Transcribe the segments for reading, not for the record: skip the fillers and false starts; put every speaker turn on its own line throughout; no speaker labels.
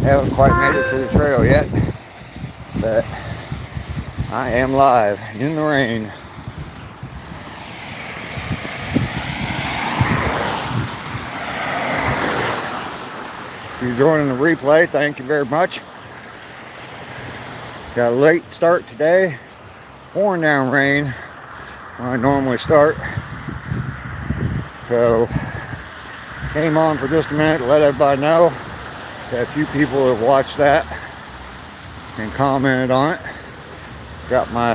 Haven't quite made it to the trail yet, but I am live in the rain. If you're joining the replay, thank you very much. Got a late start today, pouring down rain when I normally start. So, came on for just a minute to let everybody know. Got a few people have watched that and commented on it. Got my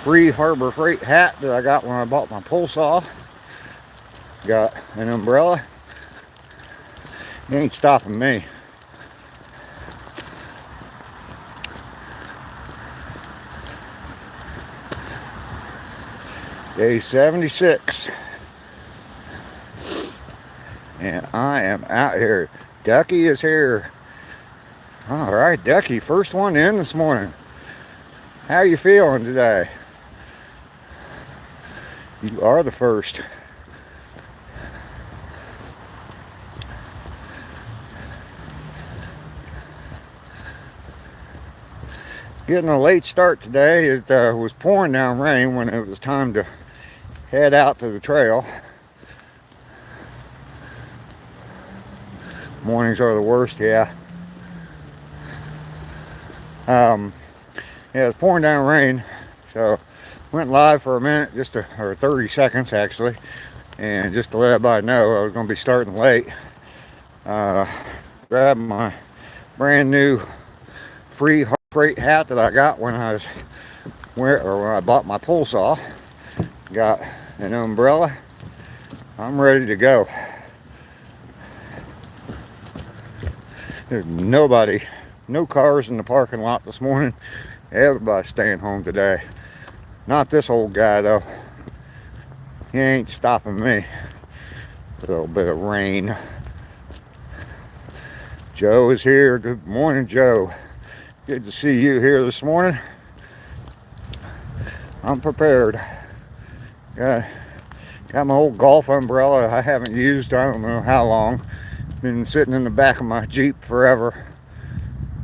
free Harbor Freight hat that I got when I bought my pole saw. Got an umbrella. It ain't stopping me. Day 76. And I am out here. Ducky is here. All right, Ducky, first one in this morning. How you feeling today? You are the first. Getting a late start today. It was pouring down rain when it was time to head out to the trail. Mornings are the worst, yeah. Yeah, it was pouring down rain, so went live for a minute, or 30 seconds actually, and just to let everybody know I was going to be starting late. Grabbed my brand new free freight hat that I got when I bought my pole saw. Got an umbrella. I'm ready to go. There's no cars in the parking lot this morning. Everybody's staying home today. Not this old guy though. He ain't stopping me. A little bit of rain. Joe is here. Good morning, Joe. Good to see you here this morning. I'm prepared. Got my old golf umbrella I haven't used I don't know how long. Been sitting in the back of my Jeep forever.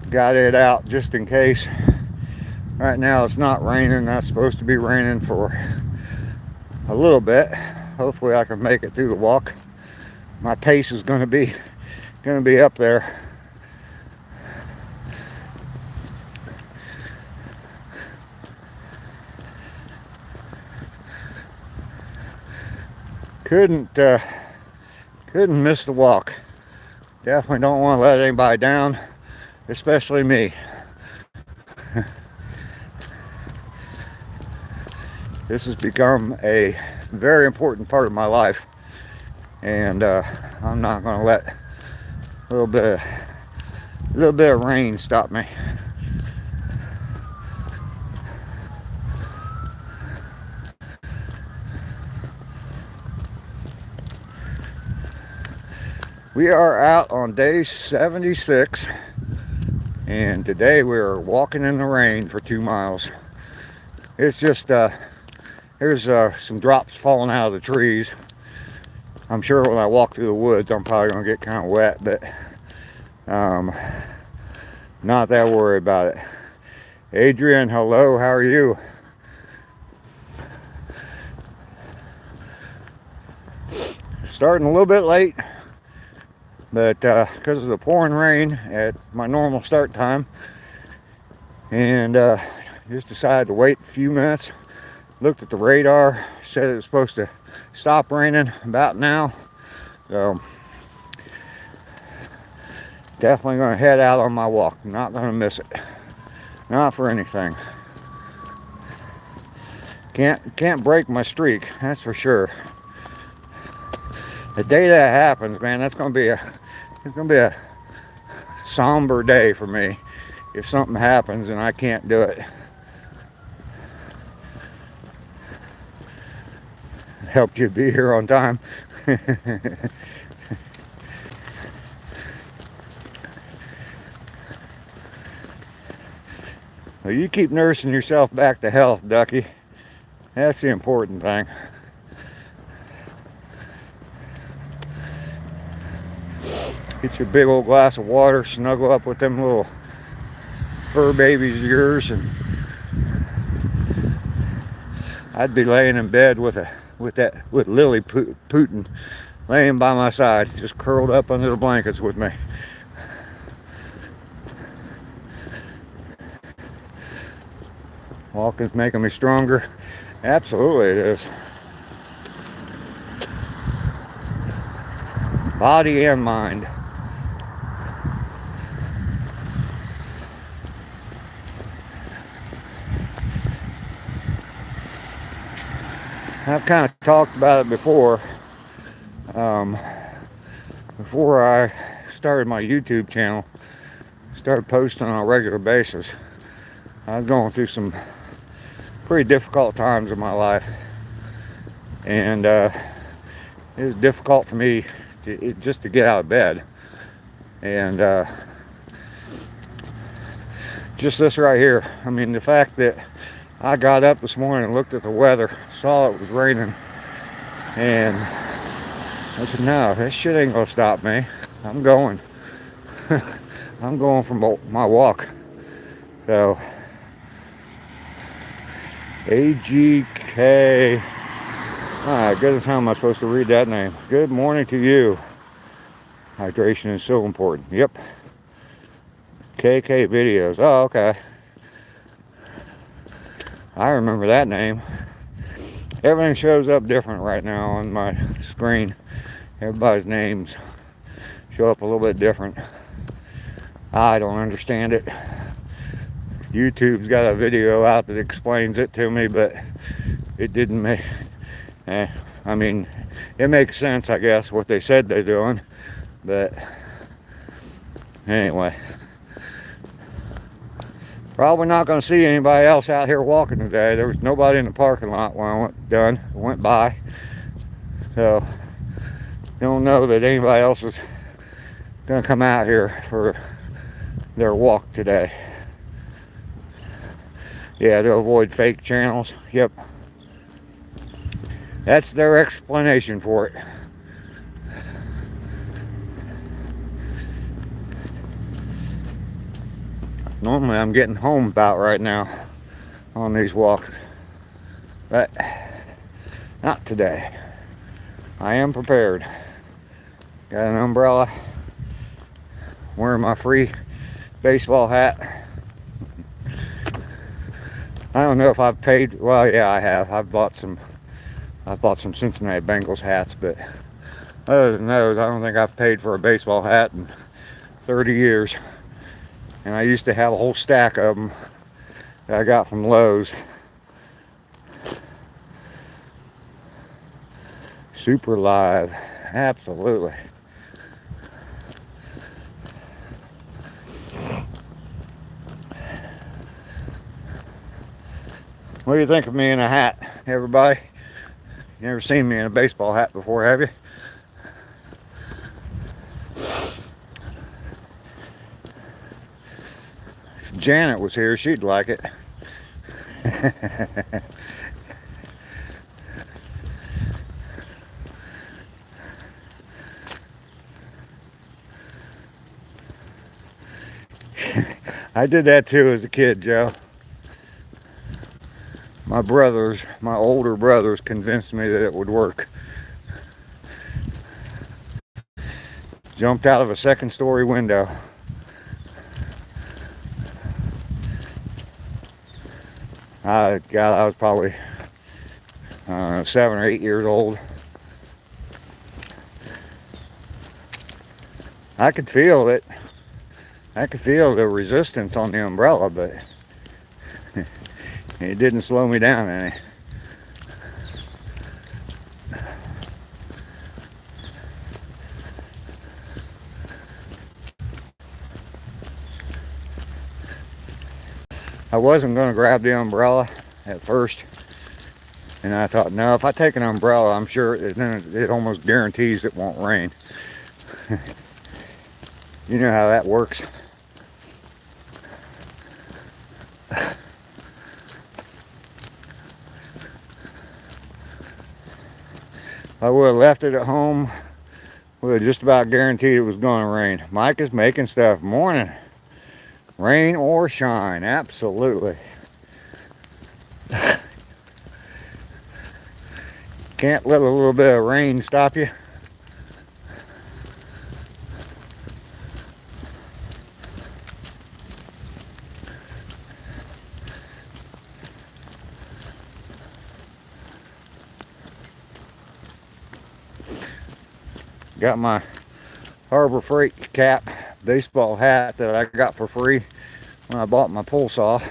Got it out just in case. Right now it's not raining. That's supposed to be raining for a little bit. Hopefully I can make it through the walk. My pace is going to be up there. Couldn't miss the walk. Definitely don't want to let anybody down, especially me. This has become a very important part of my life, and I'm not going to let a little bit of rain stop me. We are out on day 76, and today we are walking in the rain for 2 miles. It's just there's some drops falling out of the trees. I'm sure when I walk through the woods I'm probably gonna get kind of wet, but not that worried about it. Adrian, hello, how are you? Starting a little bit late, but because of the pouring rain at my normal start time, and just decided to wait a few minutes. Looked at the radar, said it was supposed to stop raining about now, so definitely going to head out on my walk. Not going to miss it, not for anything. Can't break my streak, that's for sure. The day that happens, man, it's going to be a somber day for me if something happens and I can't do it. Helped you be here on time. Well, you keep nursing yourself back to health, Ducky. That's the important thing. Get you a big old glass of water, snuggle up with them little fur babies of yours, and I'd be laying in bed with Lily Putin laying by my side, just curled up under the blankets with me. Walking's making me stronger. Absolutely it is. Body and mind. I've kind of talked about it before. Before I started my YouTube channel, started posting on a regular basis, I was going through some pretty difficult times in my life, and it was difficult for me just to get out of bed. And just this right here, I mean, the fact that I got up this morning and looked at the weather, saw it was raining, and I said, no, this shit ain't gonna stop me. I'm going. I'm going for my walk. So AGK. My goodness, how am I supposed to read that name? Good morning to you. Hydration is so important. Yep. KK videos. Oh, okay. I remember that name. Everything shows up different right now on my screen. Everybody's names show up a little bit different. I don't understand it. YouTube's got a video out that explains it to me, but it didn't make... I mean, it makes sense, I guess, what they said they're doing. But anyway, probably not going to see anybody else out here walking today. There was nobody in the parking lot when I went by. So don't know that anybody else is going to come out here for their walk today. Yeah, to avoid fake channels. Yep. That's their explanation for it. Normally I'm getting home about right now on these walks, but not today. I am prepared. Got an umbrella, wearing my free baseball hat. I don't know if I've paid, well, yeah, I have. I've bought some Cincinnati Bengals hats, but other than those, I don't think I've paid for a baseball hat in 30 years. And I used to have a whole stack of them that I got from Lowe's. Super live, absolutely. What do you think of me in a hat, everybody? You never seen me in a baseball hat before, have you? If Janet was here, she'd like it. I did that too as a kid, Joe. My older brothers convinced me that it would work. Jumped out of a second-story window. I was probably 7 or 8 years old. I could feel it. I could feel the resistance on the umbrella, but it didn't slow me down any. I wasn't going to grab the umbrella at first, and I thought, no, if I take an umbrella, I'm sure it almost guarantees it won't rain. You know how that works. I would have left it at home, We were just about guaranteed it was going to rain. Mike is making stuff. Morning. Rain or shine. Absolutely. Can't let a little bit of rain stop you. Got my Harbor Freight cap baseball hat that I got for free when I bought my pull saw.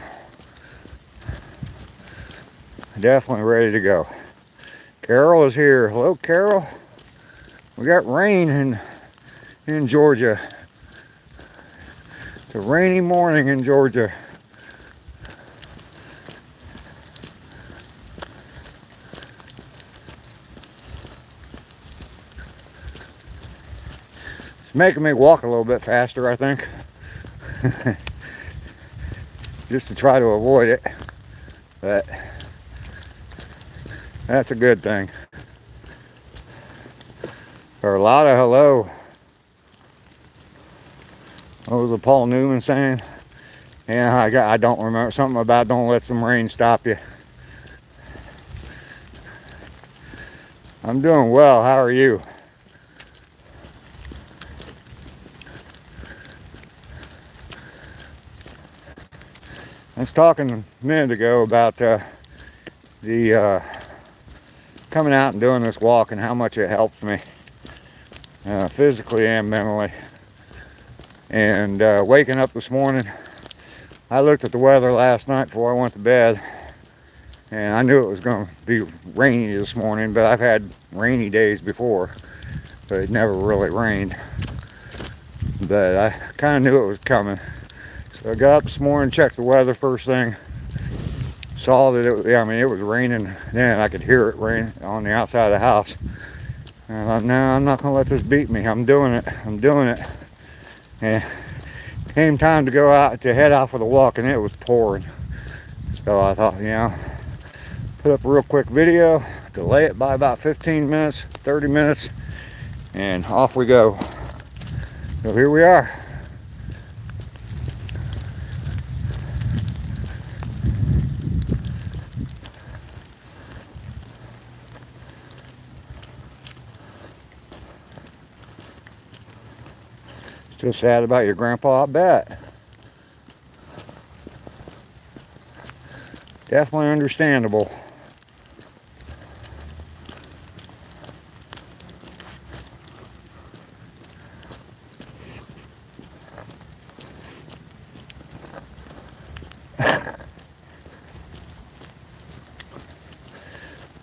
Definitely ready to go. Carol is here. Hello, Carol. We got rain in Georgia. It's a rainy morning in Georgia. It's making me walk a little bit faster, I think. Just to try to avoid it. But that's a good thing. Carlotta, hello. What was it Paul Newman saying? Yeah, I don't remember. Something about don't let some rain stop you. I'm doing well. How are you? I was talking a minute ago about the coming out and doing this walk and how much it helps me physically and mentally. And waking up this morning, I looked at the weather last night before I went to bed, and I knew it was going to be rainy this morning, but I've had rainy days before, but it never really rained. But I kind of knew it was coming. So I got up this morning, checked the weather first thing, saw that it was raining then. I could hear it rain on the outside of the house. And I thought, no, I'm not going to let this beat me. I'm doing it. And came time to go out to head out for the walk, and it was pouring. So I thought, put up a real quick video, delay it by about 15 minutes, 30 minutes, and off we go. So here we are. Still sad about your grandpa, I bet. Definitely understandable.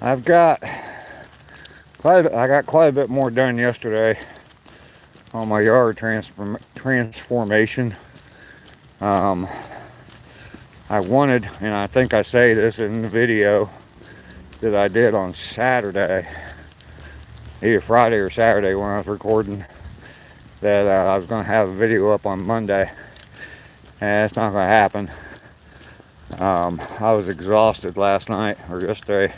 I got quite a bit more done yesterday on my yard transformation. I wanted, and I think I say this in the video that I did on Saturday, either Friday or Saturday when I was recording, that I was going to have a video up on Monday, and it's not going to happen. I was exhausted last night, or yesterday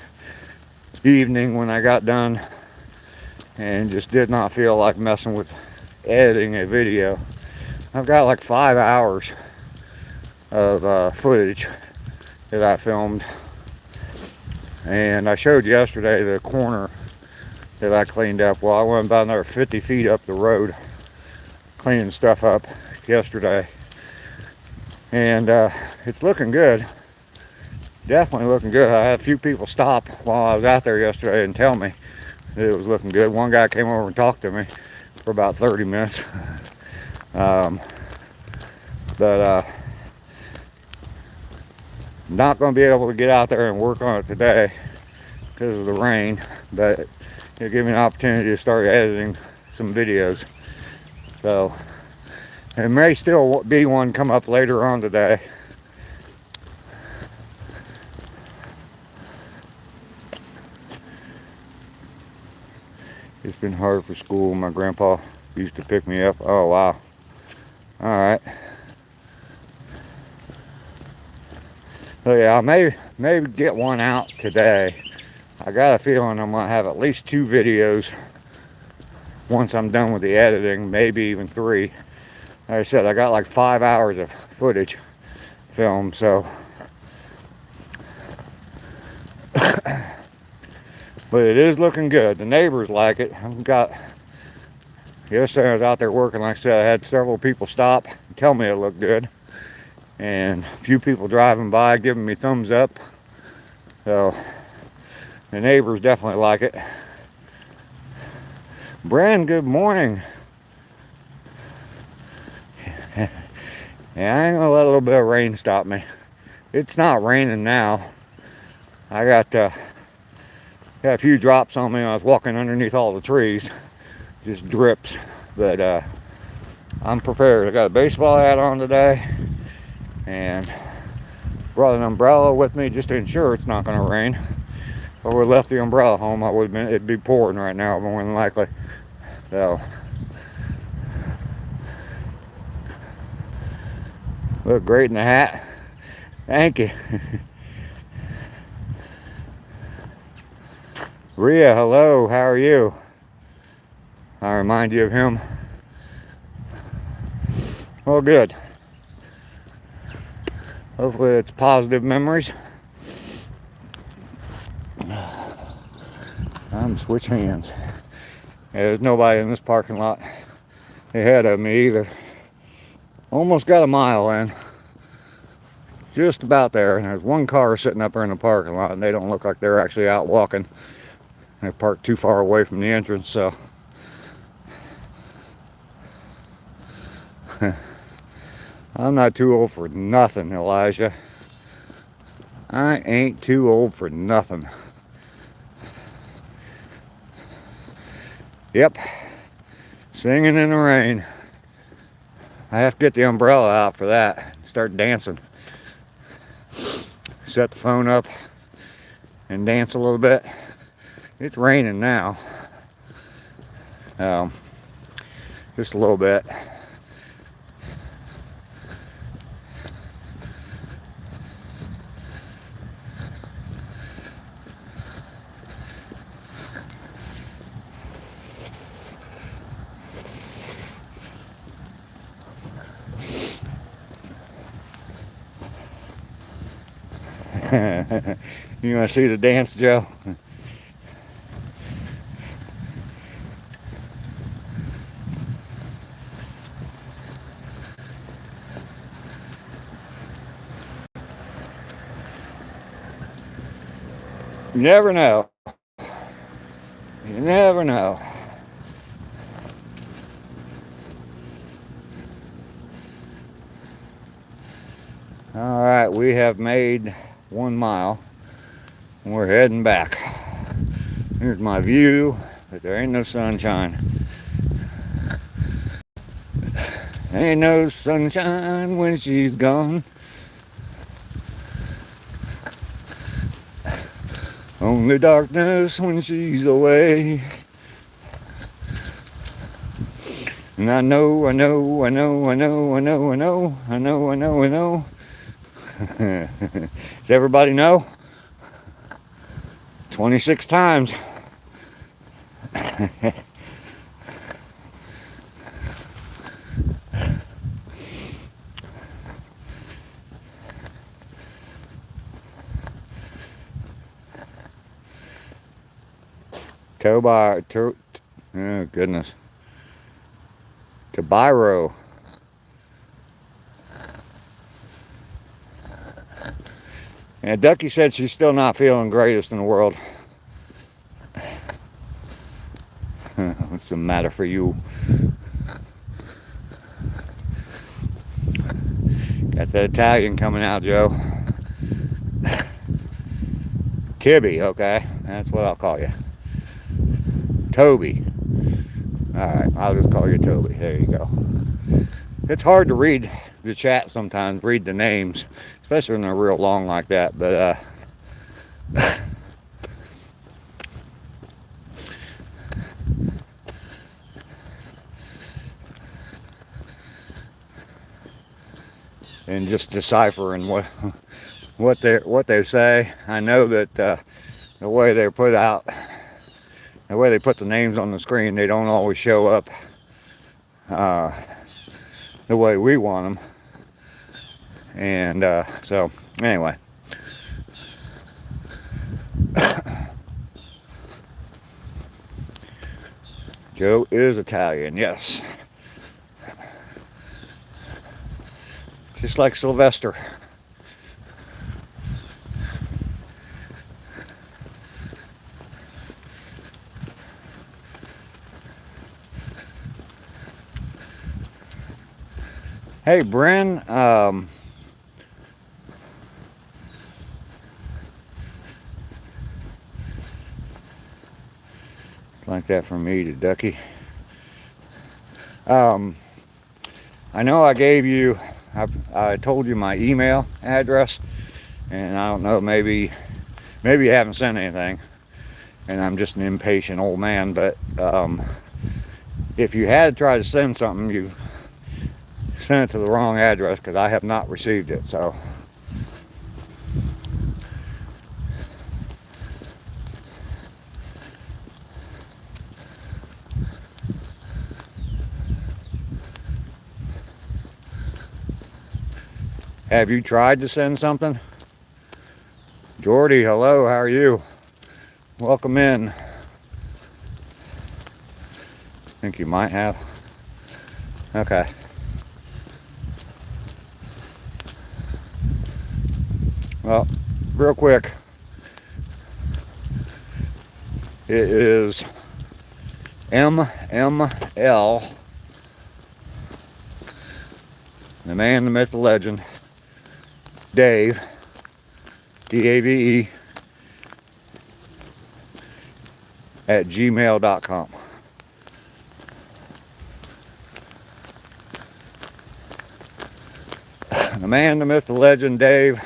evening when I got done, and just did not feel like messing with editing a video. I've got like 5 hours of footage that I filmed, and I showed yesterday the corner that I cleaned up. Well, I went about another 50 feet up the road cleaning stuff up yesterday, and it's looking good. Definitely looking good. I had a few people stop while I was out there yesterday and tell me that it was looking good. One guy came over and talked to me for about 30 minutes. But not going to be able to get out there and work on it today because of the rain, but it'll give me an opportunity to start editing some videos. So there may still be one come up later on today. It's been hard for school. My grandpa used to pick me up. Oh, wow. All right. So yeah, I may get one out today. I got a feeling I'm gonna have at least 2 videos once I'm done with the editing, maybe even 3. Like I said, I got like 5 hours of footage film, so. But it is looking good. The neighbors like it. Yesterday I was out there working, like I said, I had several people stop and tell me it looked good. And a few people driving by giving me thumbs up. So the neighbors definitely like it. Brand, good morning. Yeah, I ain't gonna let a little bit of rain stop me. It's not raining now. I got a few drops on me when I was walking underneath all the trees. Just drips. But I'm prepared. I got a baseball hat on today and brought an umbrella with me just to ensure it's not going to rain. If I would have left the umbrella home, it'd be pouring right now more than likely. So look great in the hat. Thank you. Rhea, hello, how are you? I remind you of him. Well, good. Hopefully it's positive memories. I'm switch hands. Yeah, there's nobody in this parking lot ahead of me either. Almost got a mile in. Just about there. And there's one car sitting up there in the parking lot, and they don't look like they're actually out walking. They parked too far away from the entrance, so. I'm not too old for nothing, Elijah. I ain't too old for nothing. Yep. Singing in the rain. I have to get the umbrella out for that. Start dancing. Set the phone up and dance a little bit. It's raining now. Just a little bit. You want to see the dance, Joe? You never know. You never know. All right, we have made 1 mile. And we're heading back. Here's my view, but there ain't no sunshine. Ain't no sunshine when she's gone. Only darkness when she's away. And I know. Does everybody know? 26 times. Oh goodness. Tobiro. And Ducky said she's still not feeling greatest in the world. What's the matter for you? Got that Italian coming out, Joe. Tibby, okay? That's what I'll call you. Toby. Alright, I'll just call you Toby. There you go. It's hard to read the chat sometimes, read the names, especially when they're real long like that, but and just deciphering what they say. I know that the way they're put out the way they put the names on the screen, they don't always show up the way we want them. And so anyway, Joe is Italian, yes, just like Sylvester. Hey, Bryn, like that from me to Ducky. I know I gave you, I told you my email address, and I don't know, maybe you haven't sent anything, and I'm just an impatient old man, but if you had tried to send something, you sent it to the wrong address, because I have not received it. So have you tried to send something? Jordy, hello, how are you? Welcome in. I think you might have. Okay. Well, real quick, it is MML, the man, the myth, the legend, Dave, DAVE, at gmail.com. The man, the myth, the legend, Dave,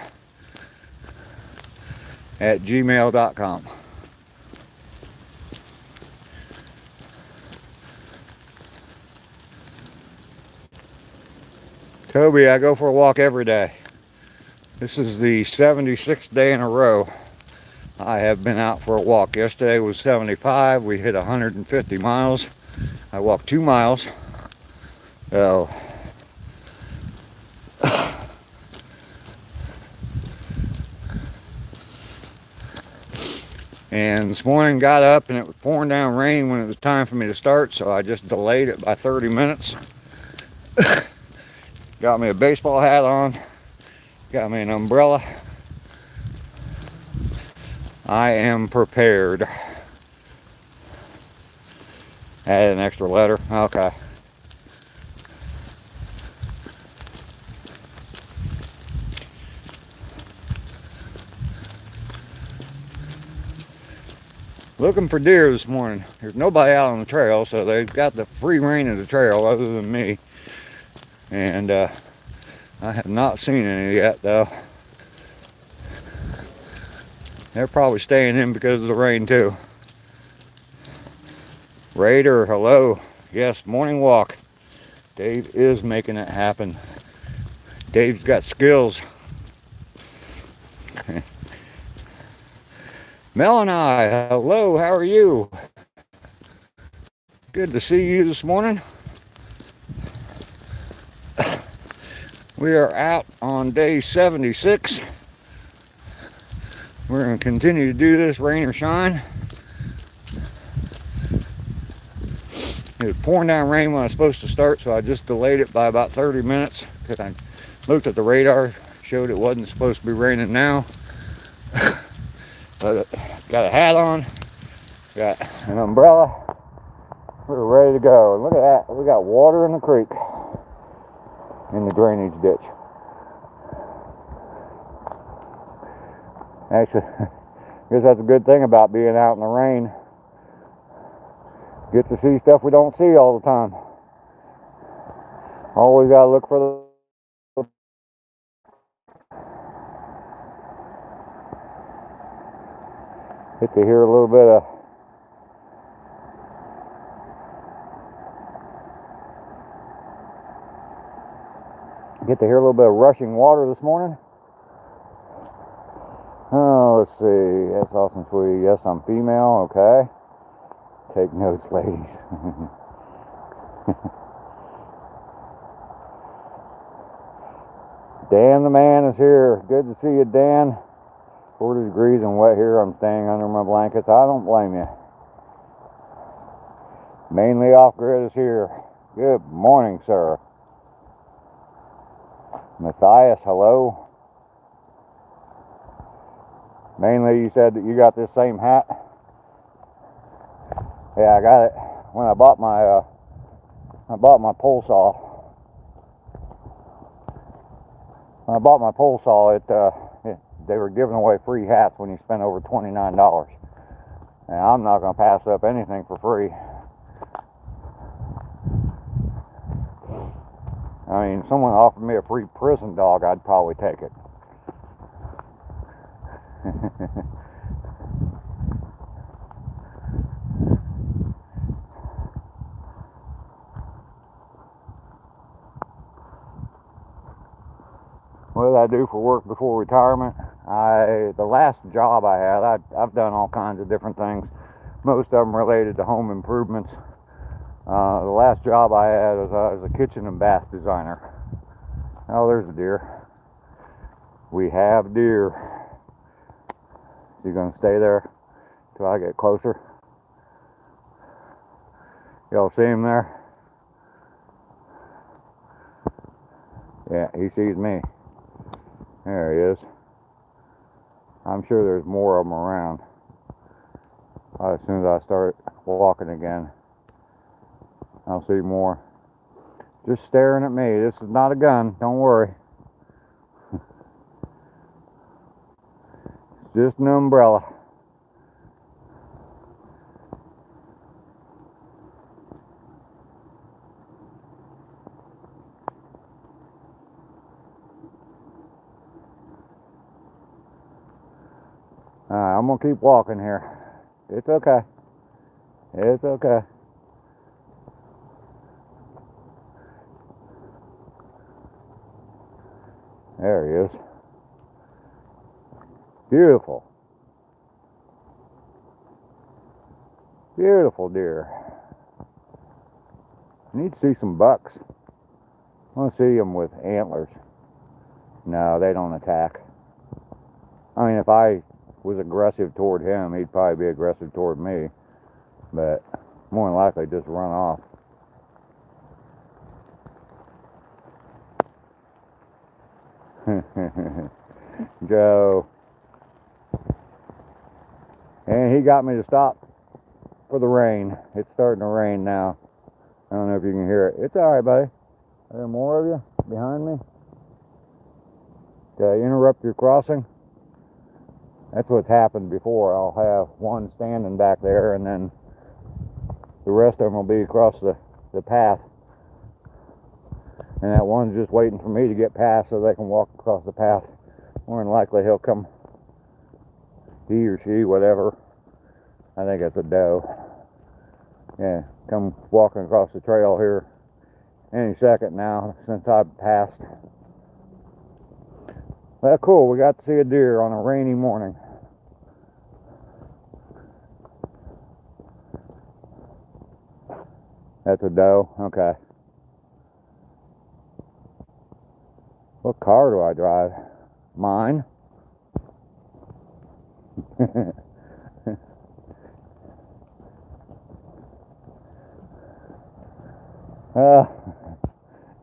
at gmail.com. Toby, I go for a walk every day. This is the 76th day in a row I have been out for a walk. Yesterday was 75. We hit 150 miles. I walked 2 miles. So and this morning got up and it was pouring down rain when it was time for me to start, so I just delayed it by 30 minutes. Got me a baseball hat on, got me an umbrella. I am prepared. Add an extra letter, okay. Looking for deer this morning. There's nobody out on the trail, so they've got the free rein of the trail other than me. And I have not seen any yet, though. They're probably staying in because of the rain, too. Raider, hello. Yes, morning walk. Dave is making it happen. Dave's got skills. Mel and I, hello, how are you? Good to see you this morning. We are out on day 76. We're going to continue to do this, rain or shine. It was pouring down rain when I was supposed to start, so I just delayed it by about 30 minutes because I looked at the radar, showed it wasn't supposed to be raining now. But got a hat on, got an umbrella, we're ready to go. And look at that, we got water in the creek, in the drainage ditch. Actually, I guess that's a good thing about being out in the rain. Get to see stuff we don't see all the time. Always gotta look for the get to hear a little bit of rushing water this morning. Oh, let's see. That's awesome, sweetie. Yes, I'm female. Okay. Take notes, ladies. Dan the man is here. Good to see you, Dan. 40 degrees and wet here. I'm staying under my blankets. I don't blame you. Mainly off-grid is here. Good morning, sir. Matthias, hello. Mainly, you said that you got this same hat. Yeah, I got it when I bought my pole saw. When I bought my pole saw, they were giving away free hats when you spent over $29. And I'm not going to pass up anything for free. I mean, if someone offered me a free prison dog, I'd probably take it. What did I do for work before retirement? The last job I had, I've done all kinds of different things. Most of them related to home improvements. The last job I had was a kitchen and bath designer. Oh, there's a deer. We have deer. You gonna stay there till I get closer? Y'all see him there? Yeah, he sees me. There he is. I'm sure there's more of them around. As soon as I start walking again, I'll see more. Just staring at me. This is not a gun, don't worry. It's just an umbrella. I'm gonna keep walking here. It's okay. It's okay. There he is. Beautiful. Beautiful deer. I need to see some bucks. I want to see them with antlers. No, they don't attack. I mean, if I was aggressive toward him, he'd probably be aggressive toward me. But more than likely just run off. Joe. And he got me to stop for the rain. It's starting to rain now. I don't know if you can hear it. It's alright, buddy. Are there more of you behind me? Did I interrupt your crossing? That's what's happened before. I'll have one standing back there and then the rest of them will be across the path. And that one's just waiting for me to get past so they can walk across the path. More than likely he'll come, he or she, whatever. I think it's a doe. Yeah, come walking across the trail here any second now since I've passed. Well, cool, we got to see a deer on a rainy morning. That's a doe? Okay. What car do I drive? Mine?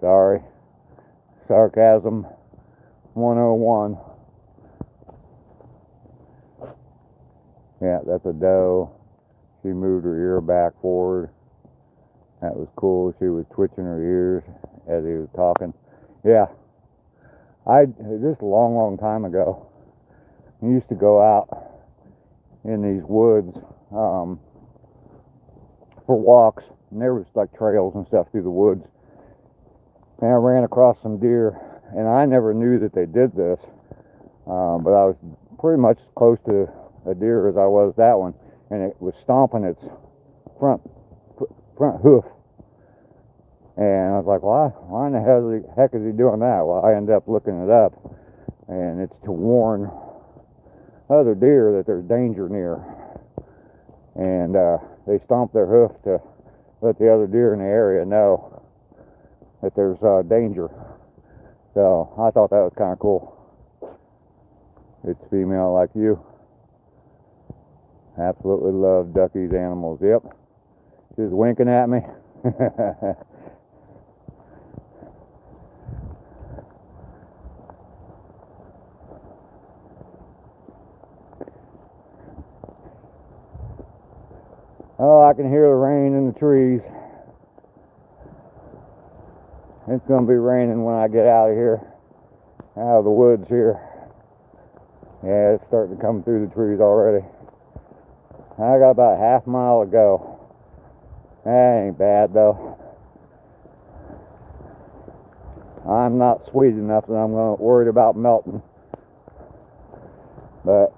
Sorry. Sarcasm 101. Yeah, that's a doe. She moved her ear back forward. That was cool. She was twitching her ears as he was talking. Yeah. Just a long time ago, I used to go out in these woods for walks, and there was like trails and stuff through the woods. And I ran across some deer, and I never knew that they did this, but I was pretty much as close to a deer as I was that one, and it was stomping its front hoof. And I was like, why in the heck is he doing that? Well, I ended up looking it up, and it's to warn other deer that there's danger near. And they stomp their hoof to let the other deer in the area know that there's danger. So I thought that was kind of cool. It's female like you. Absolutely love Ducky's animals. Yep. She's winking at me. Oh, I can hear the rain in the trees. It's going to be raining when I get out of here, out of the woods here. Yeah, it's starting to come through the trees already. I got about half a mile to go. That ain't bad though. I'm not sweet enough that I'm worried about melting. But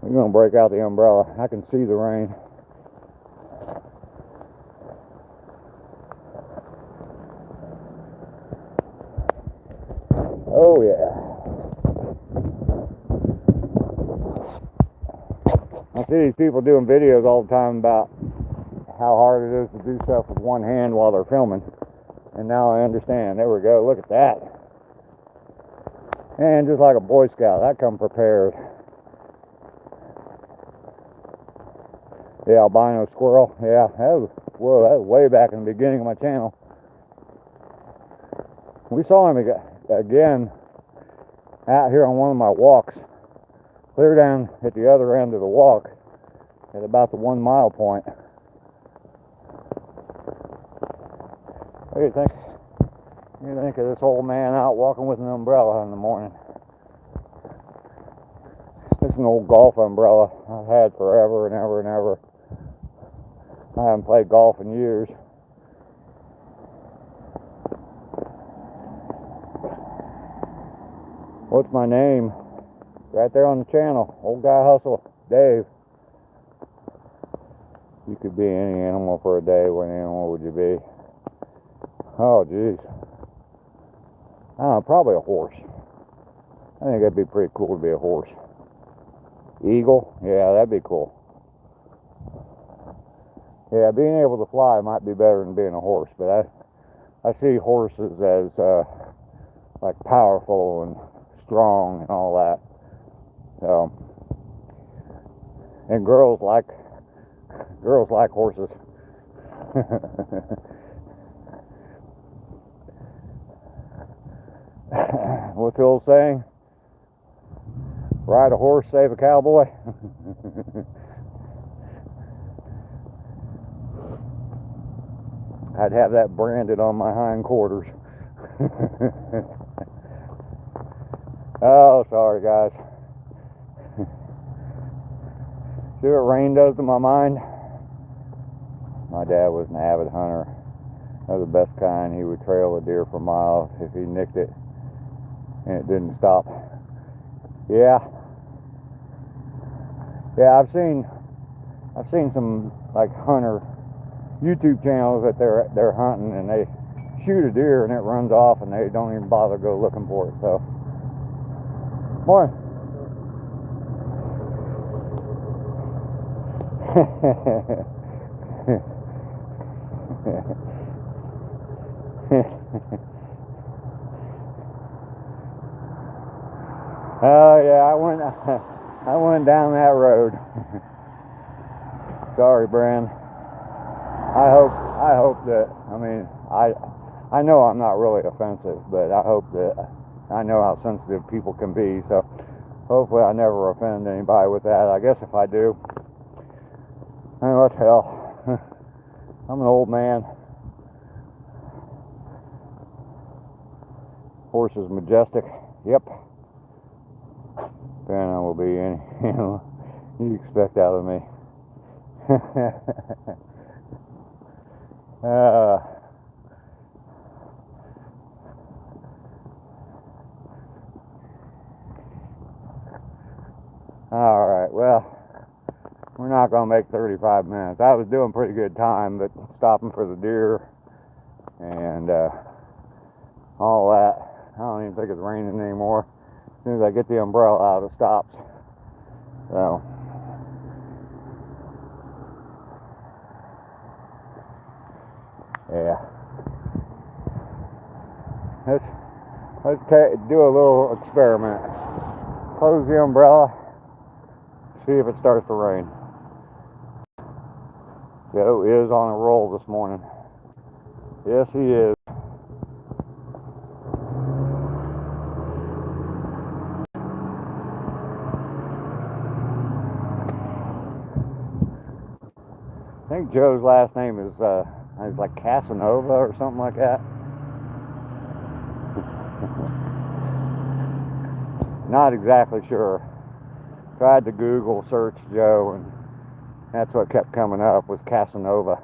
we're going to break out the umbrella. I can see the rain. Oh yeah. I see these people doing videos all the time about how hard it is to do stuff with one hand while they're filming. And now I understand. There we go. Look at that. And just like a Boy Scout, I come prepared. The albino squirrel. Yeah, whoa, that was way back in the beginning of my channel. We saw him again out here on one of my walks. Clear down at the other end of the walk at about the 1 mile point. What do you think? What do you think of this old man out walking with an umbrella in the morning? This is an old golf umbrella I've had forever and ever and ever. I haven't played golf in years. What's my name? Right there on the channel. Old Guy Hustle, Dave. You could be any animal for a day. What animal would you be? Oh, geez. I don't know, probably a horse. I think that'd be pretty cool to be a horse. Eagle? Yeah, that'd be cool. Yeah, being able to fly might be better than being a horse, but I see horses as like powerful and strong and all that. So, and girls like horses. What's the old saying? Ride a horse, save a cowboy. I'd have that branded on my hindquarters. Oh, sorry guys. See what rain does to my mind? My dad was an avid hunter. Of the best kind. He would trail a deer for miles if he nicked it and it didn't stop. Yeah, I've seen some like hunter YouTube channels that they're hunting and they shoot a deer and it runs off and they don't even bother to go looking for it. So, morning. Oh yeah, I went down that road. Sorry, Bran. I hope that, I mean, I know I'm not really offensive, but I hope that I know how sensitive people can be, so hopefully I never offend anybody with that. I guess if I do, what the hell. I'm an old man. Horse is majestic. Yep. Banner will be any animal you expect out of me. Alright, well, we're not going to make 35 minutes. I was doing pretty good time, but stopping for the deer and all that. I don't even think it's raining anymore. As soon as I get the umbrella out, it stops. So, Yeah. Let's do a little experiment. Close the umbrella. See if it starts to rain. Joe is on a roll this morning. Yes, he is. I think Joe's last name is like Casanova or something like that. Not exactly sure. Tried to Google search Joe, and that's what kept coming up was Casanova.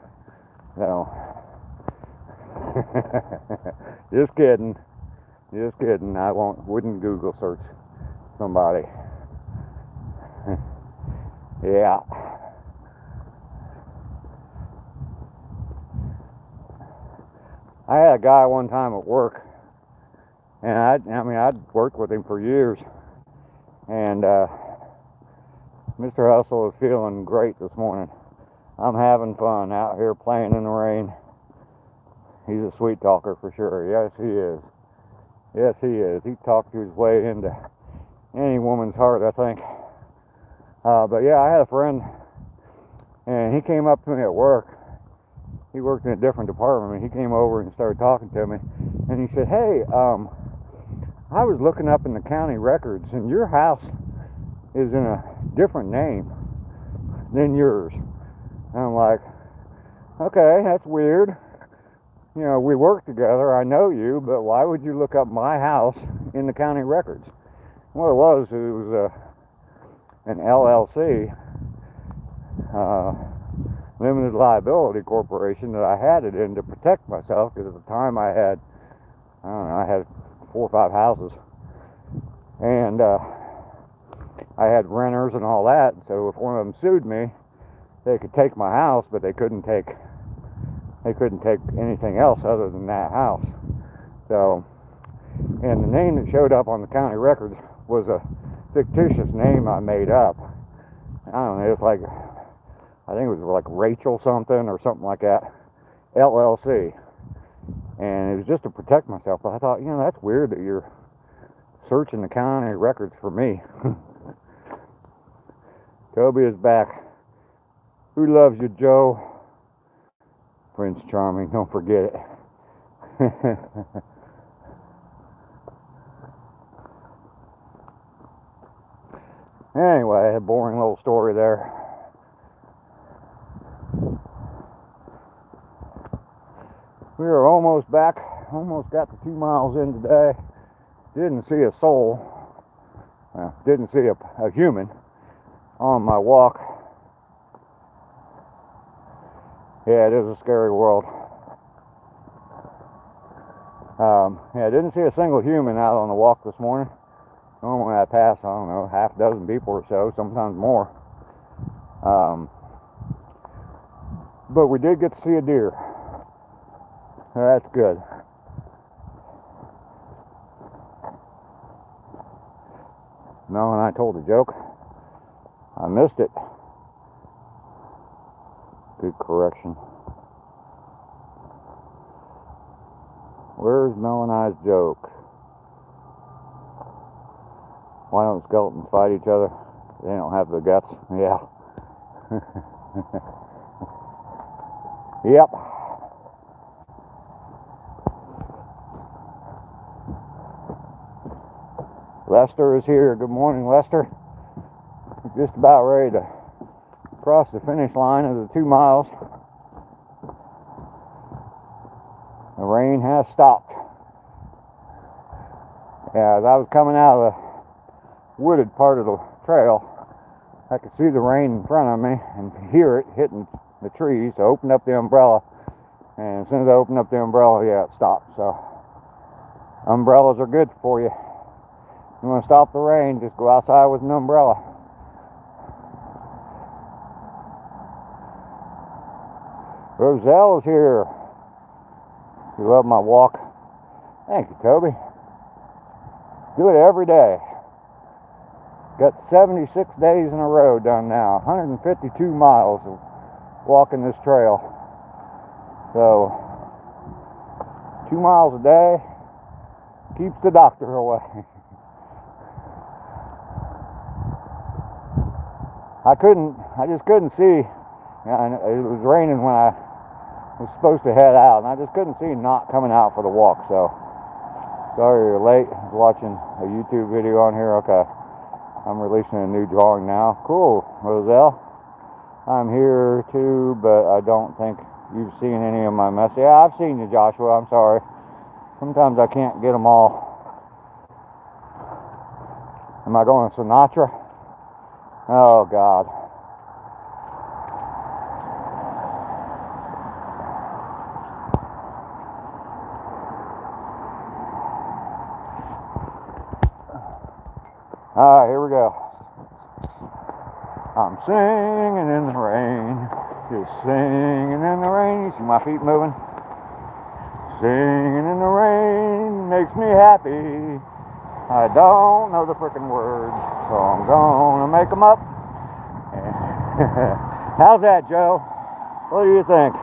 No. Just kidding. Just kidding. I wouldn't Google search somebody. Yeah. I had a guy one time at work, and I'd worked with him for years, and Mr. Hustle is feeling great this morning. I'm having fun out here playing in the rain. He's a sweet talker for sure. Yes, he is. Yes, he is. He talked his way into any woman's heart, I think. But yeah, I had a friend, and he came up to me at work. He worked in a different department, and he came over and started talking to me. And he said, "Hey, I was looking up in the county records, and your house is in a different name than yours." And I'm like, "Okay, that's weird. You know, we work together, I know you, but why would you look up my house in the county records?" What it was an LLC, limited liability corporation that I had it in to protect myself, because at the time I had 4 or 5 houses, and I had renters and all that. So if one of them sued me, they could take my house, but they couldn't take anything else other than that house. So, and the name that showed up on the county records was a fictitious name I made up. I don't know, it's like, I think it was like Rachel something or something like that, LLC. And it was just to protect myself. But I thought, that's weird that you're searching the county records for me. Toby is back. Who loves you, Joe? Prince Charming, don't forget it. Anyway, a boring little story there. We are almost back. Almost got the 2 miles in today. Didn't see a soul. Well, didn't see a human on my walk. Yeah, it is a scary world. Yeah, I didn't see a single human out on the walk this morning. Normally I pass, I don't know, half a dozen people or so, sometimes more. But we did get to see a deer. That's good. Mel and I told a joke. I missed it. Good correction. Where's Mel and I's joke? Why don't skeletons fight each other? They don't have the guts. Yeah. Yep. Lester is here. Good morning, Lester. We're just about ready to cross the finish line of the 2 miles. The rain has stopped. Yeah, as I was coming out of the wooded part of the trail, I could see the rain in front of me and hear it hitting the trees. So I opened up the umbrella, and as soon as I opened up the umbrella, yeah, it stopped. So umbrellas are good for you. You want to stop the rain, just go outside with an umbrella. Roselle is here. You love my walk. Thank you, Toby. Do it every day. Got 76 days in a row done now. 152 miles of walking this trail. So 2 miles a day keeps the doctor away. I just couldn't see. And it was raining when I was supposed to head out, and I just couldn't see not coming out for the walk. So sorry you're late. I was watching a YouTube video on here. Okay, I'm releasing a new drawing now. Cool, Roselle. I'm here too, but I don't think you've seen any of my messages. Yeah, I've seen you, Joshua. I'm sorry. Sometimes I can't get them all. Am I going to Sinatra? Oh, God. Alright, here we go. I'm singing in the rain, just singing in the rain. You see my feet moving? Singing in the rain makes me happy. I don't know the frickin' words, so I'm gonna make them up. How's that, Joe? What do you think?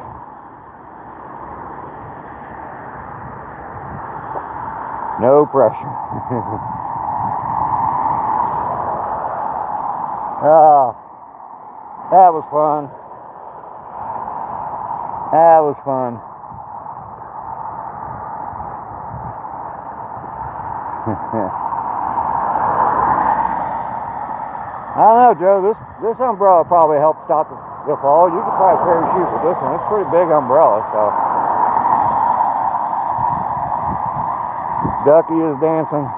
No pressure. That was fun. That was fun. I don't know, Joe. This umbrella probably helped stop the fall. You could probably parachute with this one. It's a pretty big umbrella, so. Ducky is dancing.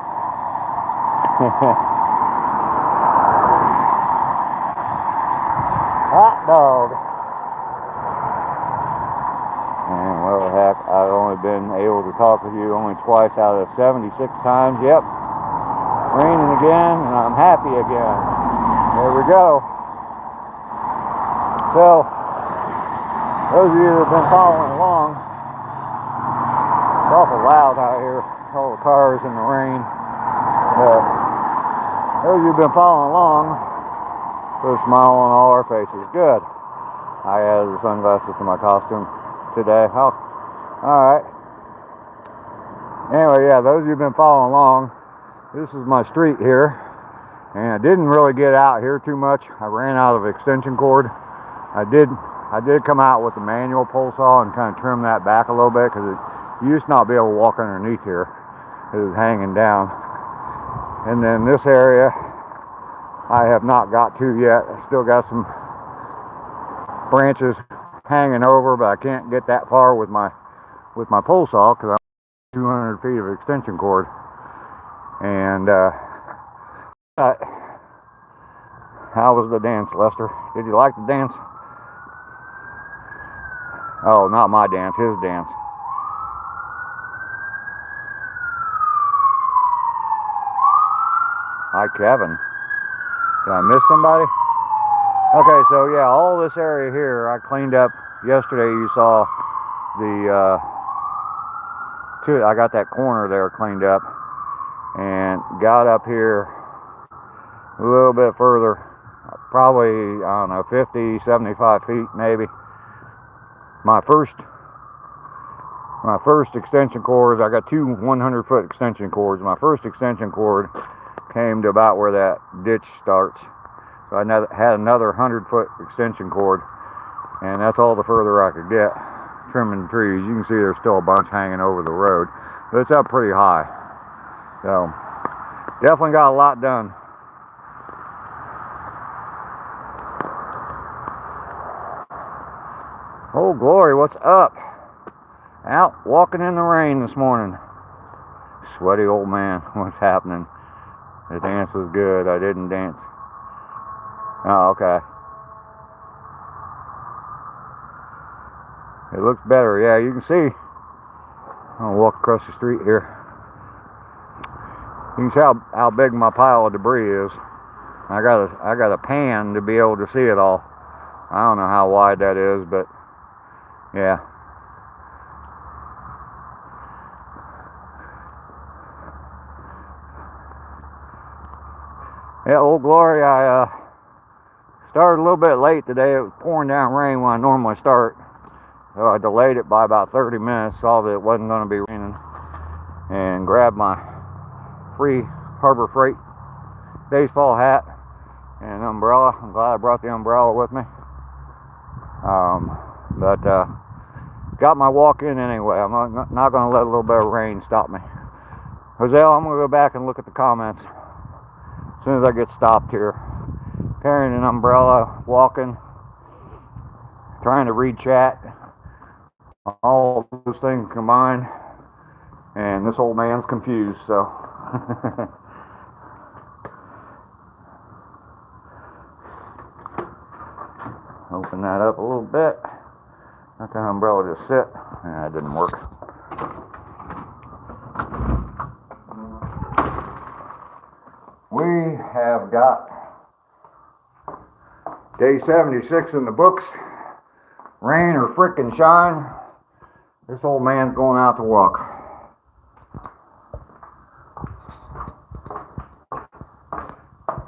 Hot dog. And well, heck, I've only been able to talk with you only twice out of 76 times. Yep. Raining again, and I'm happy again. There we go. So, those of you who have been following along, it's awful loud out here, all the cars in the rain. But those of you who have been following along, put a smile on all our faces. Good. I added the sunglasses to my costume today. Oh, alright. Anyway, yeah, those of you who have been following along, this is my street here. And I didn't really get out here too much. I ran out of extension cord. I did come out with the manual pole saw and kind of trim that back a little bit because you used to not be able to walk underneath here. It was hanging down. And then this area I have not got to yet. I still got some branches hanging over, but I can't get that far with my pole saw because I'm 200 feet of extension cord. And how was the dance, Lester? Did you like the dance? Oh, not my dance, his dance. Hi, Kevin. Did I miss somebody? Okay, so yeah, all this area here I cleaned up yesterday. You saw the I got that corner there cleaned up and got up here a little bit further, probably, I don't know, 50, 75 feet maybe. My first extension cords, I got two 100-foot extension cords. My first extension cord came to about where that ditch starts. So I had another 100-foot extension cord, and that's all the further I could get trimming trees. You can see there's still a bunch hanging over the road, but it's up pretty high. So definitely got a lot done. Oh, glory, what's up? Out walking in the rain this morning. Sweaty old man, what's happening? The dance was good. I didn't dance. Oh, okay. It looks better. Yeah, you can see. I'll walk across the street here. You can see how big my pile of debris is. I got a pan to be able to see it all. I don't know how wide that is, but yeah. Yeah, Old Glory, I started a little bit late today. It was pouring down rain when I normally start. So I delayed it by about 30 minutes, saw that it wasn't going to be raining, and grabbed my free Harbor Freight baseball hat and umbrella. I'm glad I brought the umbrella with me. But got my walk in anyway. I'm not going to let a little bit of rain stop me. Jose, I'm going to go back and look at the comments as soon as I get stopped here. Carrying an umbrella, walking, trying to read chat, all those things combined, and this old man's confused, so. Open that up a little bit. Let the umbrella just sit. That didn't work. We have got day 76 in the books. Rain or frickin' shine, this old man's going out to walk.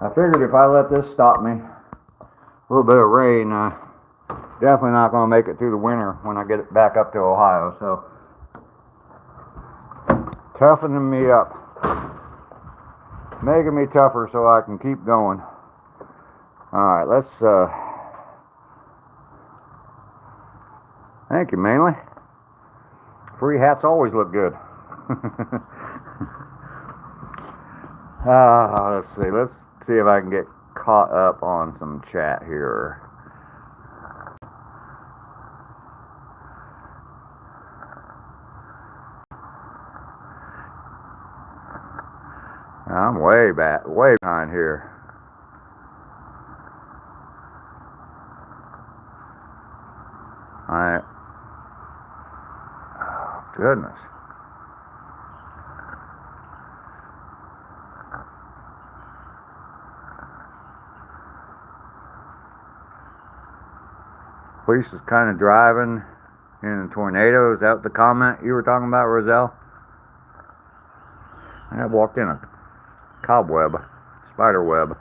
I figured if I let this stop me, a little bit of rain, definitely not going to make it through the winter when I get it back up to Ohio. So, toughening me up, making me tougher so I can keep going. All right, let's. Thank you, mainly. Free hats always look good. Let's see. Let's see if I can get caught up on some chat here. I'm way behind here. Oh, goodness. Police is kind of driving in a tornado. Is that the comment you were talking about, Roselle? I walked in a cobweb, spider web.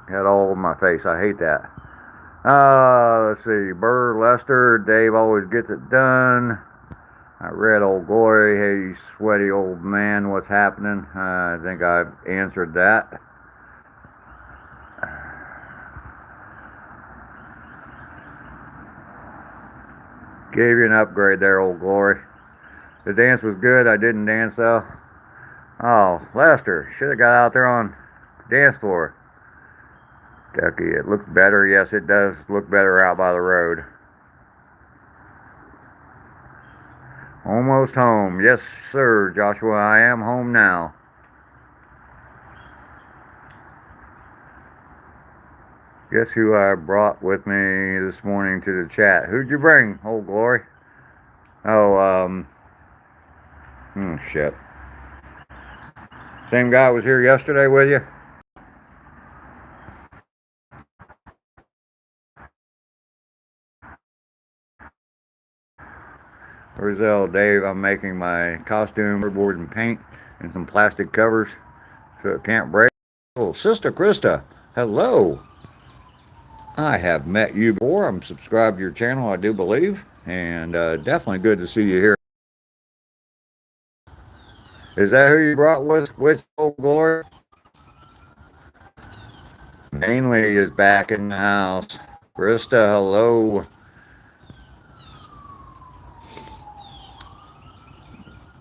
Got all over my face. I hate that. Let's see. Burr, Lester, Dave always gets it done. I read Old Glory. Hey, sweaty old man, what's happening? I think I've answered that. Gave you an upgrade there, Old Glory. The dance was good. I didn't dance though. Oh, Lester, should have got out there on the dance floor. Ducky, it looks better. Yes, it does look better out by the road. Almost home. Yes, sir, Joshua. I am home now. Guess who I brought with me this morning to the chat? Who'd you bring, Old Glory? Oh, shit. Same guy was here yesterday with you? Roselle, Dave, I'm making my costume, board and paint, and some plastic covers so it can't break. Oh, Sister Krista, hello. I have met you before. I'm subscribed to your channel, I do believe, and definitely good to see you here. Is that who you brought with Old Glory? Mainly is back in the house. Krista, hello.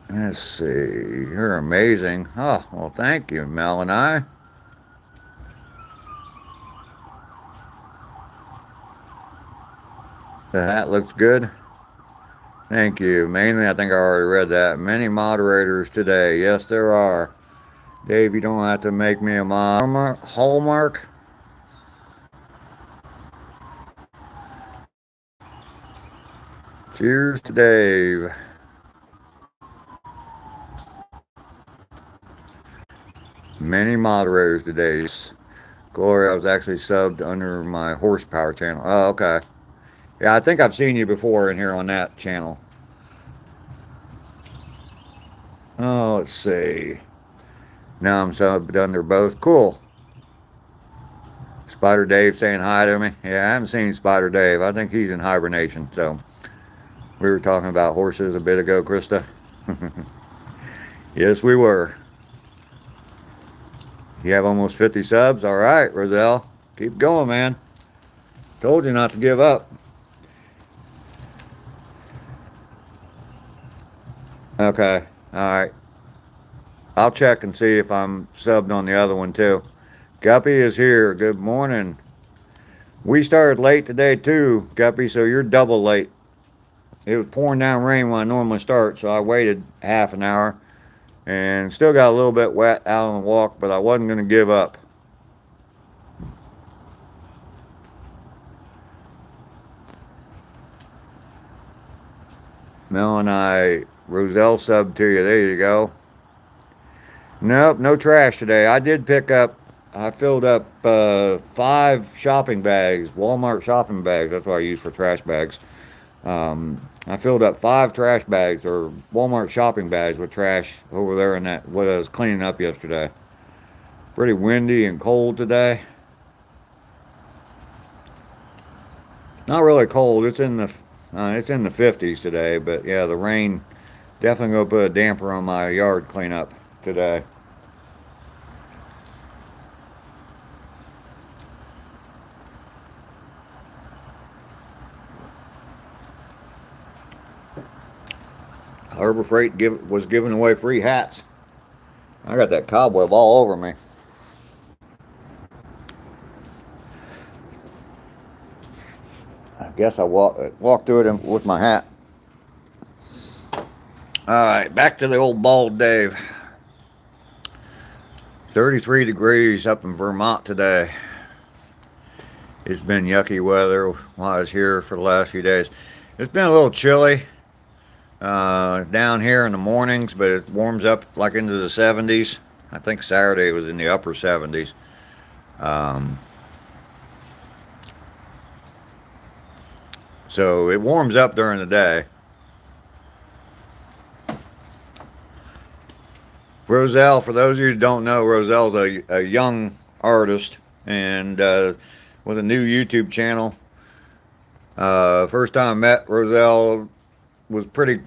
Let's see. You're amazing. Oh, well, thank you, Mel and I. The hat looks good. Thank you. Mainly, I think I already read that. Many moderators today. Yes, there are. Dave, you don't have to make me a mod. Hallmark. Cheers to Dave. Many moderators today. Glory, I was actually subbed under my horsepower channel. Oh, okay. Yeah, I think I've seen you before in here on that channel. Oh, let's see. Now I'm subbed under both. Cool. Spider Dave saying hi to me. Yeah, I haven't seen Spider Dave. I think he's in hibernation, so. We were talking about horses a bit ago, Krista. Yes, we were. You have almost 50 subs? All right, Roselle. Keep going, man. Told you not to give up. Okay. All right. I'll check and see if I'm subbed on the other one, too. Guppy is here. Good morning. We started late today, too, Guppy, so you're double late. It was pouring down rain when I normally start, so I waited half an hour and still got a little bit wet out on the walk, but I wasn't going to give up. Mel and I, Roselle sub to you. There you go. Nope, no trash today. I filled up 5 shopping bags, Walmart shopping bags. That's what I use for trash bags. I filled up 5 trash bags or Walmart shopping bags with trash over there in that what I was cleaning up yesterday. Pretty windy and cold today. Not really cold. It's in the 50s today, but yeah, the rain definitely gonna put a damper on my yard cleanup today. Harbor Freight was giving away free hats. I got that cobweb all over me. I guess I walked through it with my hat. All right, back to the old bald Dave. 33 degrees up in Vermont today. It's been yucky weather while I was here for the last few days. It's been a little chilly down here in the mornings, but it warms up like into the 70s. I think Saturday was in the upper 70s. So it warms up during the day. Roselle, for those of you who don't know, Roselle's a young artist and with a new YouTube channel. First time I met Roselle was pretty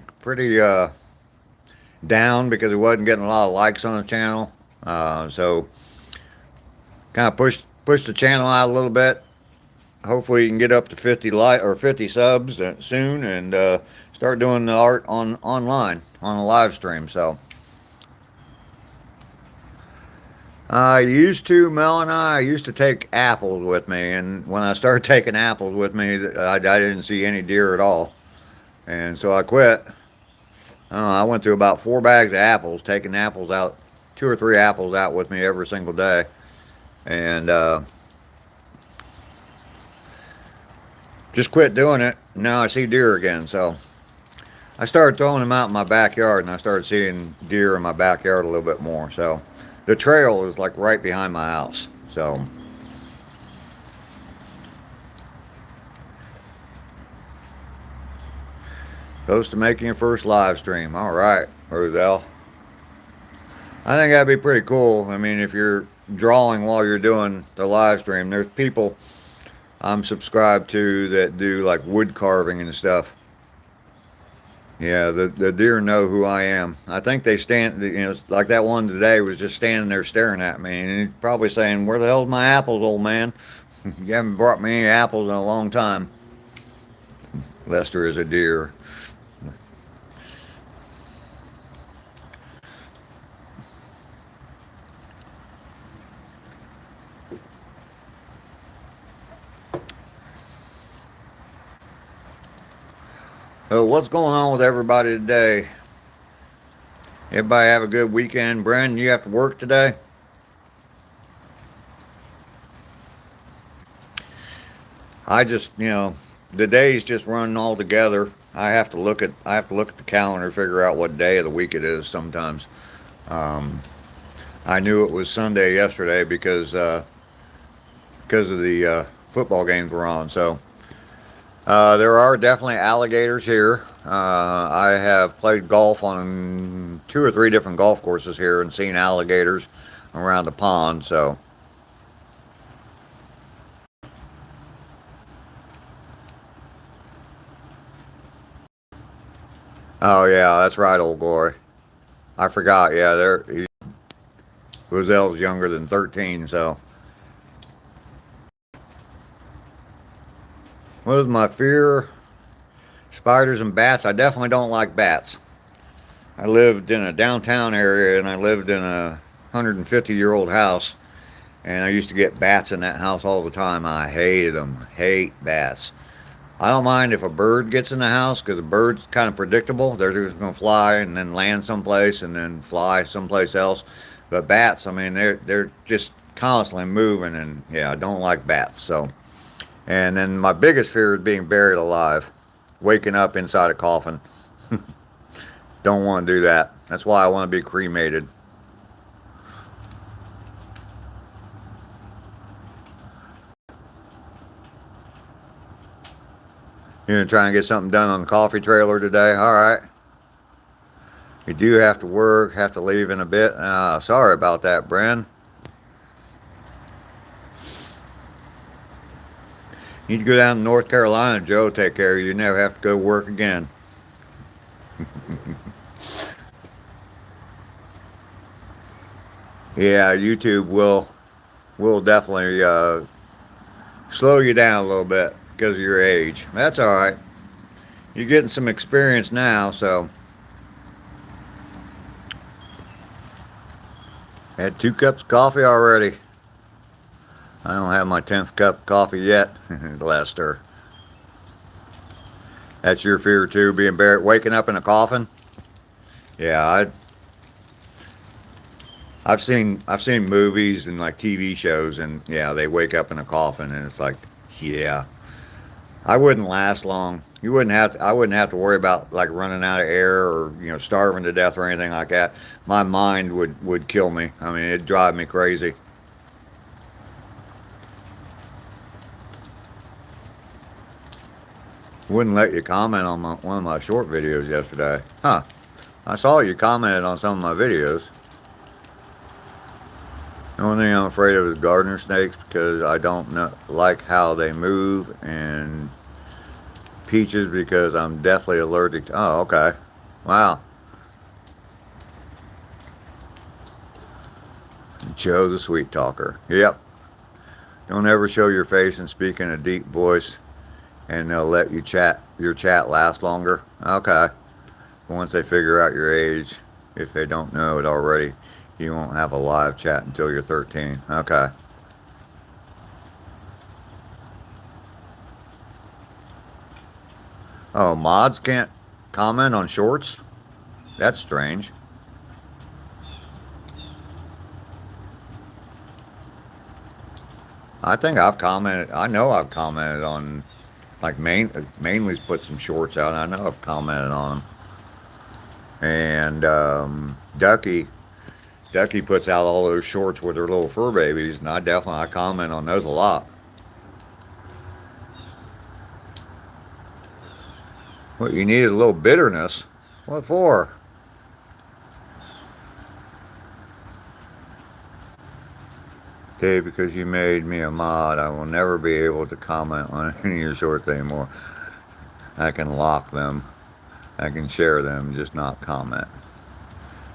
down because he wasn't getting a lot of likes on the channel. So kind of pushed the channel out a little bit. Hopefully you can get up to 50 subs soon and start doing the art online on a live stream. So Mel and I used to take apples with me, and when I started taking apples with me, I didn't see any deer at all, and so I quit. I went through about 4 bags of apples, taking apples out, 2 or 3 apples out with me every single day, and just quit doing it. Now I see deer again, so I started throwing them out in my backyard, and I started seeing deer in my backyard a little bit more. So the trail is like right behind my house. So close to making your first live stream. All right, Roselle. I think that'd be pretty cool. I mean, if you're drawing while you're doing the live stream, there's people I'm subscribed to that do like wood carving and stuff. Yeah, the deer know who I am. I think they stand, like that one today was just standing there staring at me, and he's probably saying, "Where the hell's my apples, old man? You haven't brought me any apples in a long time." Lester is a deer. So what's going on with everybody today? Everybody have a good weekend. Brandon, you have to work today? I just, the days just run all together. I have to look at the calendar, figure out what day of the week it is sometimes. I knew it was Sunday yesterday because of the football games were on. So there are definitely alligators here. I have played golf on 2 or 3 different golf courses here and seen alligators around the pond. So Oh yeah, that's right, old Glory. I forgot. Yeah, Roselle's younger than 13, so. What was my fear? Spiders and bats. I definitely don't like bats. I lived in a downtown area and I lived in a 150-year-old house, and I used to get bats in that house all the time. I hated them. Hate bats. I don't mind if a bird gets in the house because a bird's kind of predictable. They're just going to fly and then land someplace and then fly someplace else. But bats, I mean, they're just constantly moving, and yeah, I don't like bats. So, and then my biggest fear is being buried alive, waking up inside a coffin. Don't want to do that. That's why I want to be cremated. You're going to try and get something done on the coffee trailer today? All right. You do have to work, have to leave in a bit. Sorry about that, Bren. You need to go down to North Carolina, Joe. Take care of you. You never have to go to work again. Yeah, YouTube will definitely slow you down a little bit because of your age. That's all right. You're getting some experience now, so. Had 2 cups of coffee already. I don't have my 10th cup of coffee yet, Lester. That's your fear too, being buried, waking up in a coffin? Yeah, I've seen movies and like TV shows, and yeah, they wake up in a coffin, and it's like, yeah, I wouldn't last long. I wouldn't have to worry about like running out of air or starving to death or anything like that. My mind would kill me. I mean, it'd drive me crazy. Wouldn't let you comment on one of my short videos yesterday. Huh. I saw you commented on some of my videos. The only thing I'm afraid of is gardener snakes because I don't like how they move, and peaches because I'm deathly allergic to. Oh, okay. Wow. Joe the sweet talker. Yep. Don't ever show your face and speak in a deep voice, and they'll let your chat last longer. Okay. Once they figure out your age, if they don't know it already, you won't have a live chat until you're 13. Okay. Oh, mods can't comment on shorts? That's strange. I think I've commented. I know I've commented on, like, mainly's put some shorts out. I know I've commented on them. And Ducky puts out all those shorts with her little fur babies, and I comment on those a lot. What, you needed a little bitterness? What for? Dave, because you made me a mod, I will never be able to comment on any of your shorts anymore. I can lock them. I can share them, just not comment.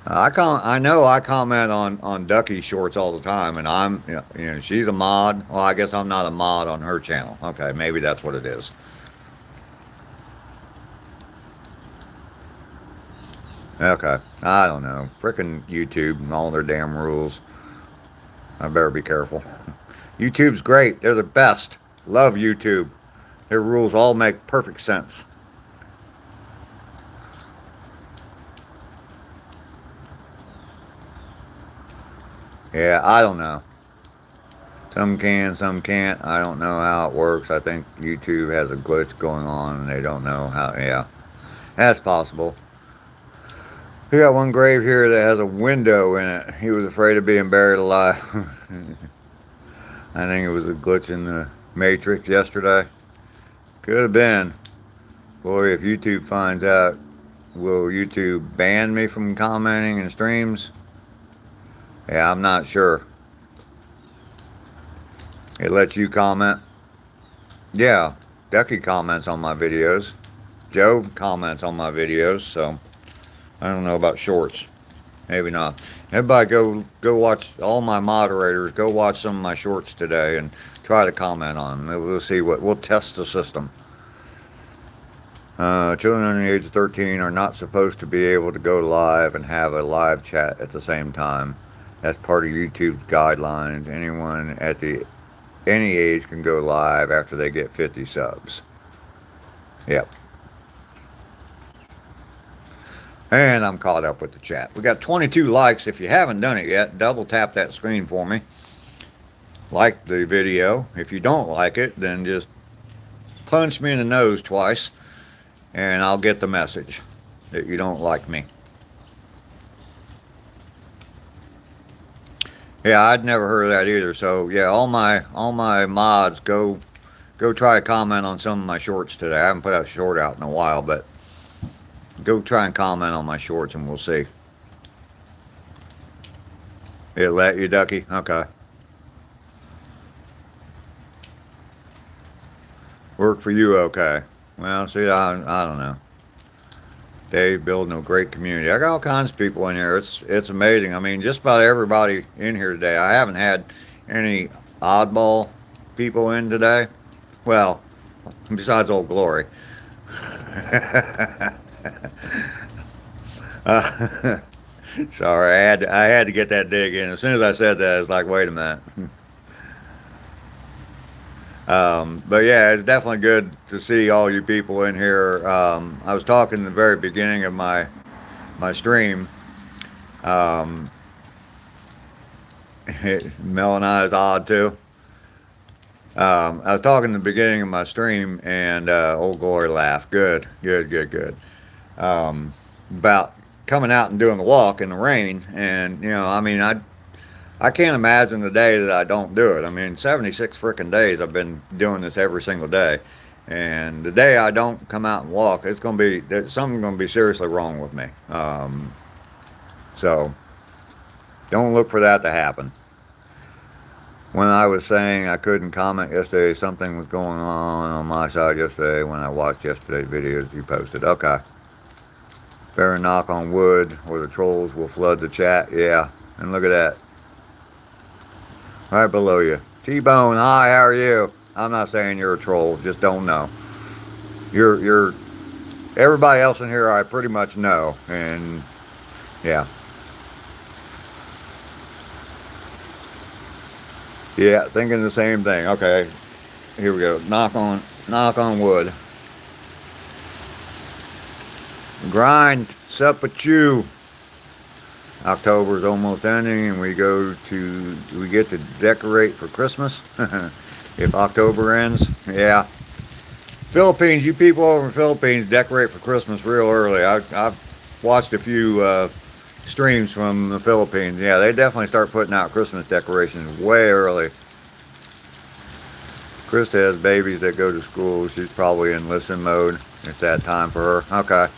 I know I comment on Ducky shorts all the time, and she's a mod. Well, I guess I'm not a mod on her channel. Okay, maybe that's what it is. Okay, I don't know. Frickin' YouTube and all their damn rules. I better be careful. YouTube's great. They're the best. Love YouTube. Their rules all make perfect sense. Yeah, I don't know. Some can, some can't. I don't know how it works. I think YouTube has a glitch going on and they don't know how. Yeah, that's possible. We got one grave here that has a window in it. He was afraid of being buried alive. I think it was a glitch in the Matrix yesterday. Could have been. Boy, if YouTube finds out, will YouTube ban me from commenting in streams? Yeah, I'm not sure. It lets you comment. Yeah, Ducky comments on my videos. Joe comments on my videos, so I don't know about shorts. Maybe not. Everybody go watch, all my moderators, go watch some of my shorts today and try to comment on them. We'll see we'll test the system. Children under the age of 13 are not supposed to be able to go live and have a live chat at the same time. That's part of YouTube's guidelines. Anyone at any age can go live after they get 50 subs. Yep. And I'm caught up with the chat. We got 22 likes. If you haven't done it yet, double tap that screen for me. Like the video. If you don't like it, then just punch me in the nose twice, and I'll get the message that you don't like me. Yeah, I'd never heard of that either. So yeah, all my mods, go try to comment on some of my shorts today. I haven't put a short out in a while, but go try and comment on my shorts and we'll see. It let you, Ducky? Okay. Work for you, okay. Well, see, I don't know. Dave building a great community. I got all kinds of people in here. It's amazing. I mean, just about everybody in here today. I haven't had any oddball people in today. Well, besides Old Glory. Sorry, I had to get that dig in. As soon as I said that, I was like, wait a minute. But yeah, it's definitely good to see all you people in here. I was talking at the very beginning of my stream. Mel and I is odd too. I was talking at the beginning of my stream, and Old Glory laughed. Good. About coming out and doing the walk in the rain, and I mean, I can't imagine the day that I don't do it. I mean, 76 freaking days I've been doing this every single day, and the day I don't come out and walk, there's something going to be seriously wrong with me. So don't look for that to happen. When I was saying I couldn't comment yesterday, something was going on my side yesterday when I watched yesterday's videos you posted. Okay. Better knock on wood or the trolls will flood the chat. Yeah, and look at that. Right below you. T-Bone, hi, how are you? I'm not saying you're a troll, just don't know. You're everybody else in here I pretty much know, and yeah. Yeah, thinking the same thing. Okay, here we go. Knock on wood. Grind, sup with you. October's almost ending, and we get to decorate for Christmas. If October ends, yeah. Philippines, you people over in Philippines decorate for Christmas real early. I've watched a few streams from the Philippines. Yeah, they definitely start putting out Christmas decorations way early. Krista has babies that go to school. She's probably in listen mode. It's that time for her. Okay.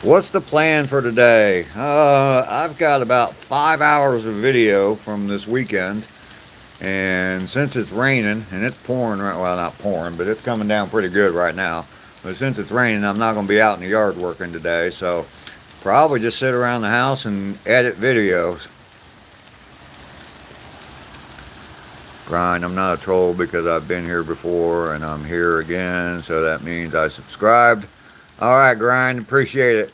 What's the plan for today? I've got about 5 hours of video from this weekend. And since it's raining, and it's pouring, well, not pouring, but it's coming down pretty good right now. But since it's raining, I'm not going to be out in the yard working today. So probably just sit around the house and edit videos. Grind, I'm not a troll because I've been here before and I'm here again. So that means I subscribed. All right, Grind, appreciate it.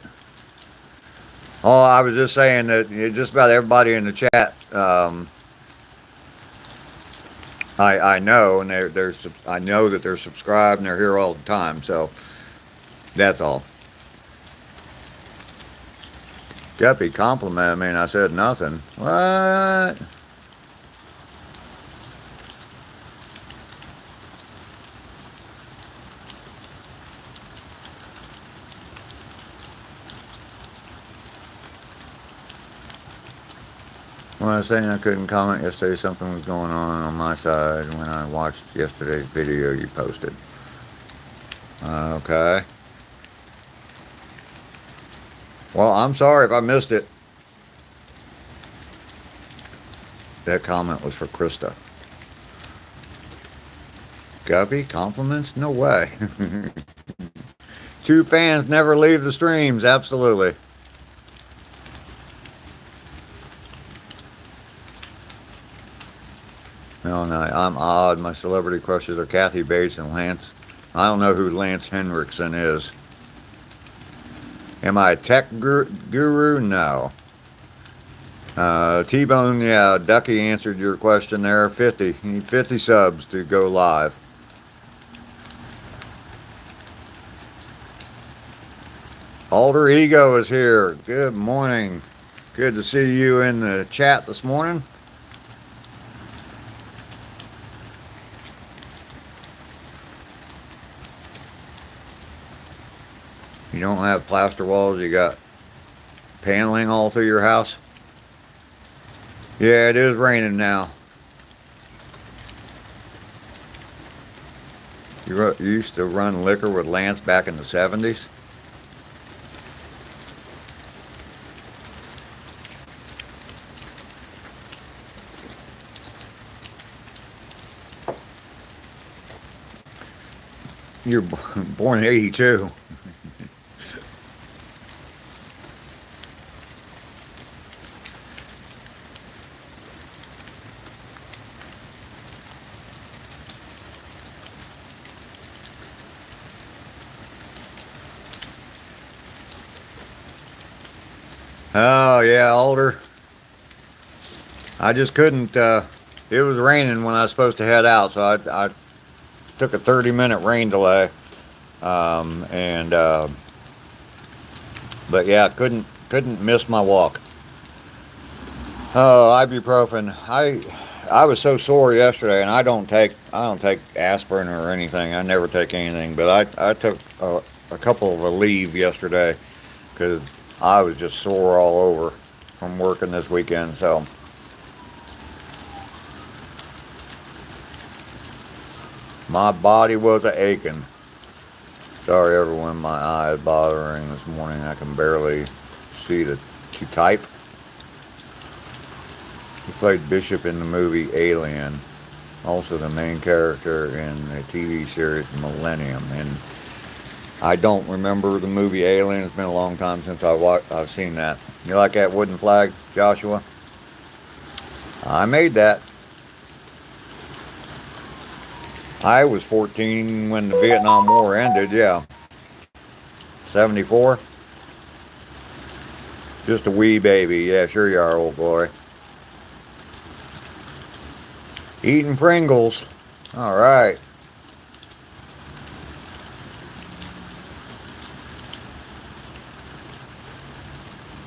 Oh, I was just saying that just about everybody in the chat, I know, and I know that they're subscribed and they're here all the time. So that's all. Guppy complimented me, and I said nothing. What? When I was saying I couldn't comment yesterday, something was going on my side when I watched yesterday's video you posted. Okay. Well, I'm sorry if I missed it. That comment was for Krista. Guppy, compliments? No way. two fans never leave the streams. Absolutely. No, I'm odd. My celebrity crushes are Kathy Bates and Lance. I don't know who Lance Henriksen is. Am I a tech guru? No. T-Bone, yeah, Ducky answered your question there. 50. You need 50 subs to go live. Alter Ego is here. Good morning. Good to see you in the chat this morning. You don't have plaster walls, you got paneling all through your house? Yeah, it is raining now. You used to run liquor with Lance back in the 70s? You're born in 82. Oh, yeah, Alder. I just couldn't, it was raining when I was supposed to head out, so I took a 30-minute rain delay. But yeah, couldn't miss my walk. Oh, ibuprofen. I was so sore yesterday, and I don't take aspirin or anything. I never take anything, but I took a couple of Aleve yesterday because I was just sore all over from working this weekend. So my body was aching. Sorry everyone, my eye is bothering this morning. I can barely see to type. He played Bishop in the movie Alien, also the main character in the TV series Millennium. And I don't remember the movie Alien. It's been a long time since I've seen that. You like that wooden flag, Joshua? I made that. I was 14 when the Vietnam War ended, yeah. 74? Just a wee baby. Yeah, sure you are, old boy. Eating Pringles. All right.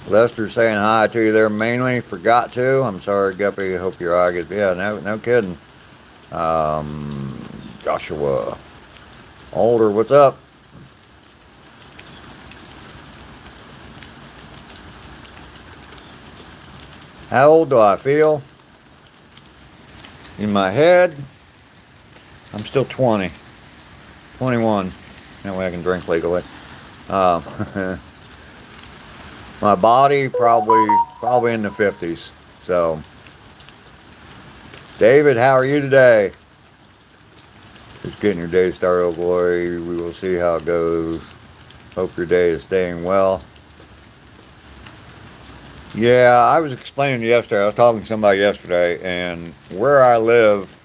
Lester saying hi to you there mainly. Forgot to. I'm sorry, Guppy. Hope your eye gets... Yeah, no kidding. Joshua. Alder, what's up? How old do I feel? In my head, I'm still 20. 21. That way I can drink legally. My body, probably in the 50s. So, David, how are you today? Just getting your day started, oh boy. We will see how it goes. Hope your day is staying well. Yeah, I was explaining yesterday. I was talking to somebody yesterday, and where I live,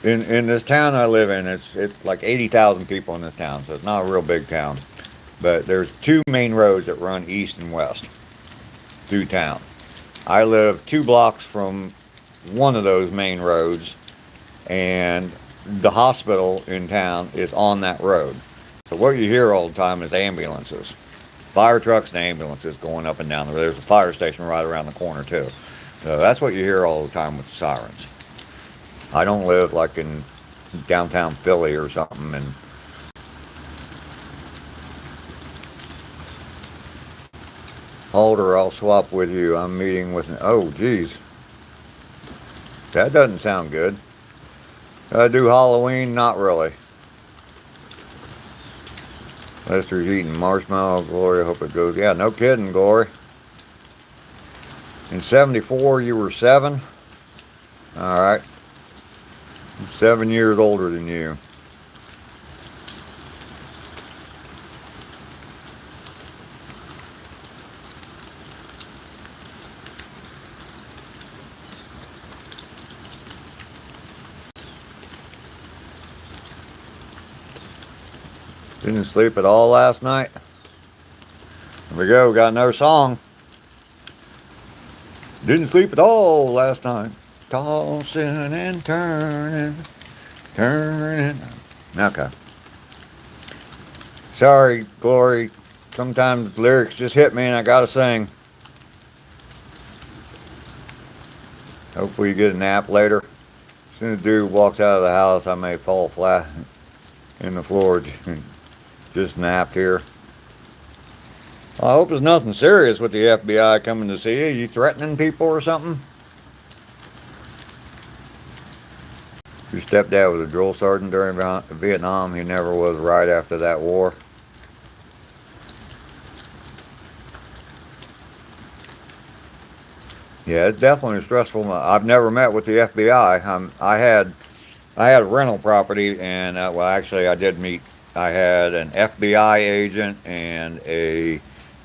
in this town I live in, it's like 80,000 people in this town, so it's not a real big town. But there's two main roads that run east and west through town. I live 2 blocks from one of those main roads, and the hospital in town is on that road. So what you hear all the time is ambulances. Fire trucks and ambulances going up and down the road. There's a fire station right around the corner too. So that's what you hear all the time with the sirens. I don't live like in downtown Philly or something. And Alder, I'll swap with you. I'm meeting with... Oh, geez. That doesn't sound good. Do Halloween? Not really. Lester's eating marshmallow. Glory, I hope it goes. Yeah, no kidding, Glory. In 74, you were 7? Alright. I'm 7 years older than you. Didn't sleep at all last night. Here we go. We got another song. Didn't sleep at all last night. Tossing and turning. Turning. Okay. Sorry, Glory. Sometimes lyrics just hit me and I gotta sing. Hopefully you get a nap later. As soon as the dude walks out of the house, I may fall flat in the floor. Just napped here. Well, I hope there's nothing serious with the FBI coming to see you. You threatening people or something? Your stepdad was a drill sergeant during Vietnam. He never was right after that war. Yeah, it's definitely stressful. I've never met with the FBI. I had a rental property, and well, actually, I did meet. I had an FBI agent and a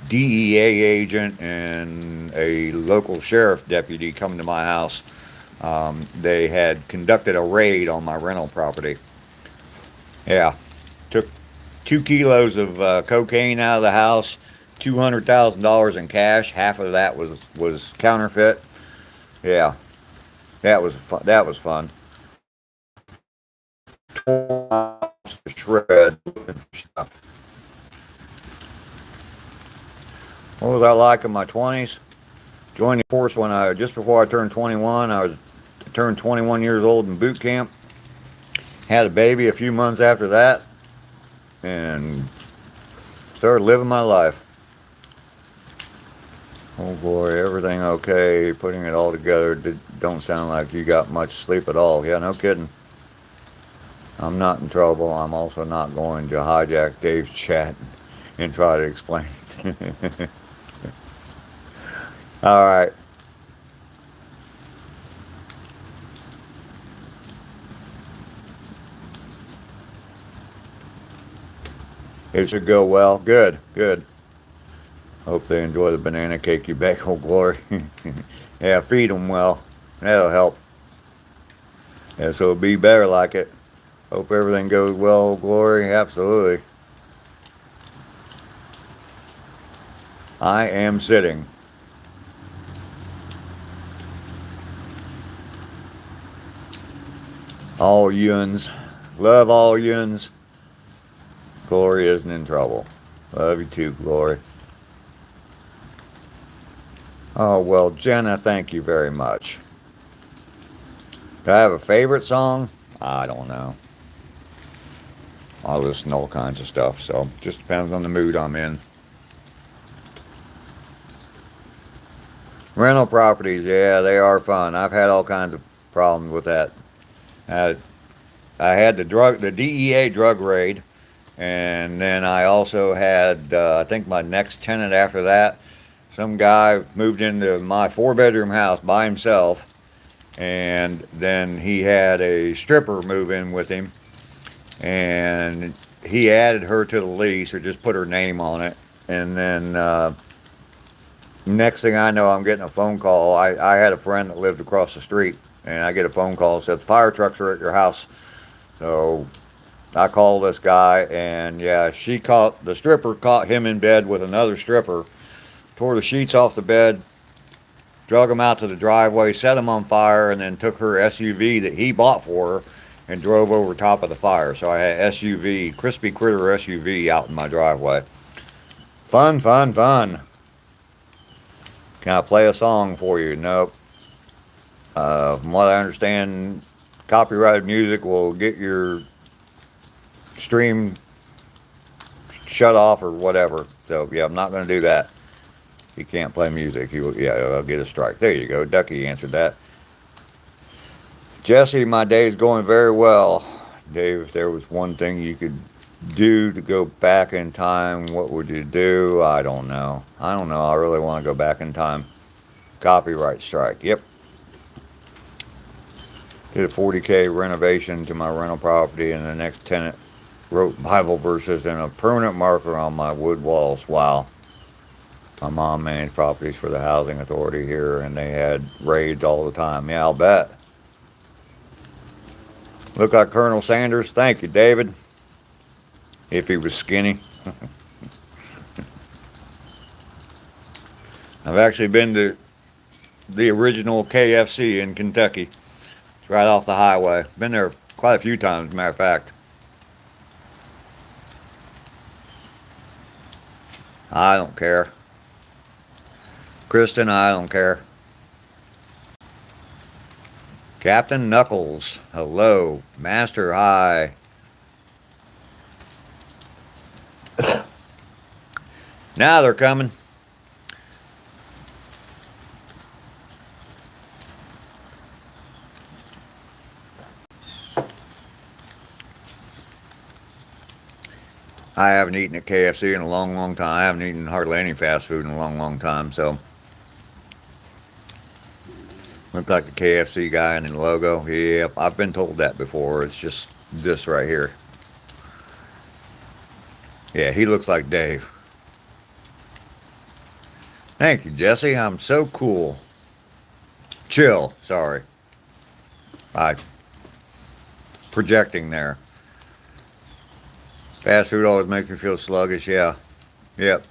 DEA agent and a local sheriff deputy come to my house. They had conducted a raid on my rental property. Yeah, took 2 kilos of cocaine out of the house, $200,000 in cash. Half of that was counterfeit. Yeah, that was fun. Shred. What was I like in my 20s? Joined the force just before I turned 21. I turned 21 years old in boot camp. Had a baby a few months after that, and started living my life. Oh boy, everything okay? Putting it all together. Don't sound like you got much sleep at all. Yeah, no kidding. I'm not in trouble. I'm also not going to hijack Dave's chat and try to explain it. All right. It should go well. Good, good. Hope they enjoy the banana cake you bake, old Glory. Yeah, feed them well. That'll help. Yeah, so it'll be better like it. Hope everything goes well, old Glory. Absolutely. I am sitting. All yuns. Love all yuns. Glory isn't in trouble. Love you too, Glory. Oh, well, Jenna, thank you very much. Do I have a favorite song? I don't know. I listen to all kinds of stuff, so just depends on the mood I'm in. Rental properties, yeah, they are fun. I've had all kinds of problems with that. I had the DEA drug raid, and then I also had, I think my next tenant after that, some guy moved into my 4-bedroom house by himself, and then he had a stripper move in with him, and he added her to the lease, or just put her name on it, and then next thing I know, I'm getting a phone call. I had a friend that lived across the street, and I get a phone call that says, fire trucks are at your house. So I called this guy, and yeah, the stripper caught him in bed with another stripper, tore the sheets off the bed, drug him out to the driveway, set him on fire, and then took her SUV that he bought for her and drove over top of the fire. So I had Crispy Critter SUV out in my driveway. Fun, fun, fun. Can I play a song for you? Nope. From what I understand, copyrighted music will get your stream shut off or whatever. So yeah, I'm not going to do that. He can't play music. I'll get a strike. There you go. Ducky answered that. Jesse, my day's going very well. Dave, if there was one thing you could do to go back in time, what would you do? I don't know. I really want to go back in time. Copyright strike. Yep. Did a $40,000 renovation to my rental property, and the next tenant wrote Bible verses and a permanent marker on my wood walls. Wow. My mom managed properties for the housing authority here, and they had raids all the time. Yeah, I'll bet. Look like Colonel Sanders. Thank you, David. if he was skinny. I've actually been to the original KFC in Kentucky. It's right off the highway. Been there quite a few times, as a matter of fact. I don't care. Kristen, I don't care. Captain Knuckles, hello. Master, hi. Now they're coming. I haven't eaten at KFC in a long, long time. I haven't eaten hardly any fast food in a long, long time, so. Look like the KFC guy in the logo. Yeah, I've been told that before. It's just this right here. Yeah, he looks like Dave. Thank you, Jesse. I'm so cool. Chill, sorry. Projecting there. Fast food always makes me feel sluggish, yeah. Yep.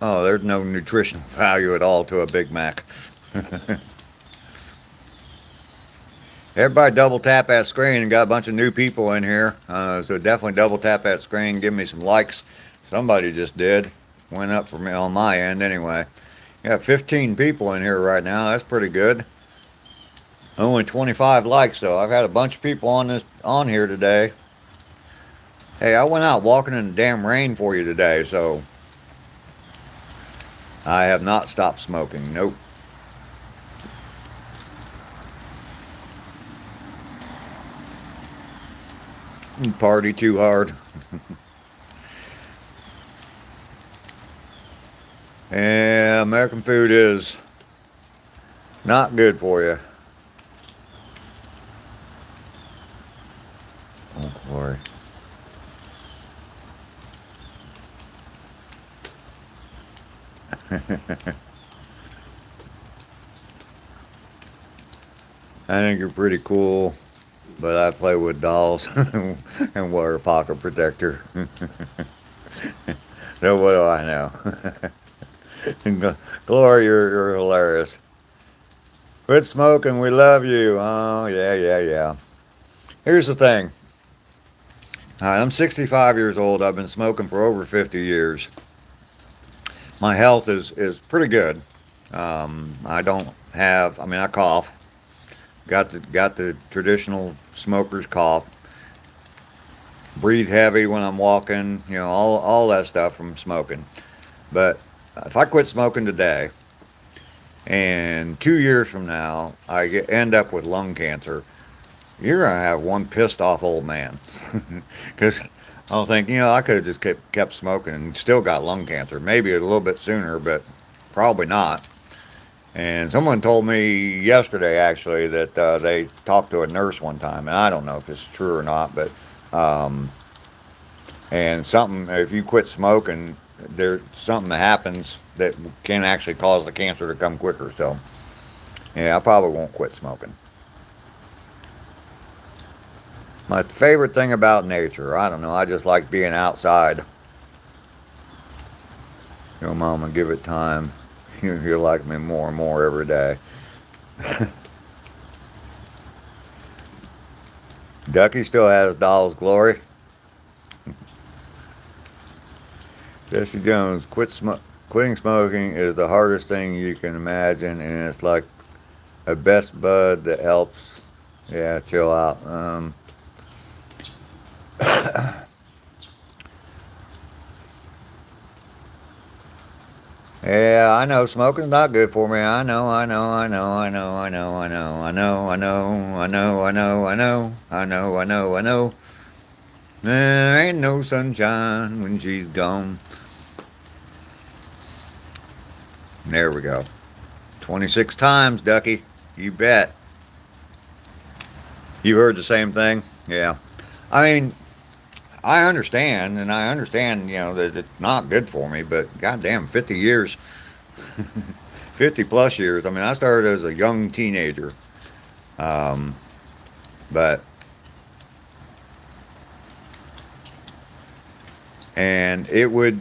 Oh, there's no nutritional value at all to a Big Mac. Everybody double tap that screen, and got a bunch of new people in here. So definitely double tap that screen. Give me some likes. Somebody just did. Went up for me on my end anyway. Got 15 people in here right now. That's pretty good. Only 25 likes though. I've had a bunch of people on here today. Hey, I went out walking in the damn rain for you today, so I have not stopped smoking. Nope. You party too hard. Yeah, American food is not good for you. Oh, glory. I think you're pretty cool, but I play with dolls and wear a pocket protector. So what do I know? Glory, you're hilarious. Quit smoking, we love you. Oh, yeah. Here's the thing. I'm 65 years old. I've been smoking for over 50 years. My health is pretty good. I don't have, I cough. Got the traditional smoker's cough. Breathe heavy when I'm walking, all that stuff from smoking. But if I quit smoking today, and 2 years from now, end up with lung cancer, you're going to have one pissed off old man. Because I'll think, I could have just kept smoking and still got lung cancer. Maybe a little bit sooner, but probably not. And someone told me yesterday, actually, that they talked to a nurse one time. And I don't know if it's true or not, but and if you quit smoking, there's something that happens that can actually cause the cancer to come quicker. So, yeah, I probably won't quit smoking. My favorite thing about nature, I don't know, I just like being outside. Mama, give it time. You'll like me more and more every day. Ducky still has doll's glory. Jesse Jones, quitting smoking is the hardest thing you can imagine, and it's like a best bud that helps. Yeah, chill out. Yeah, I know smoking's not good for me. I know. There ain't no sunshine when she's gone. There we go. 26 times, Ducky. You bet. You heard the same thing? Yeah. I understand, that it's not good for me, but goddamn, 50 years, 50 plus years. I started as a young teenager, but
and it would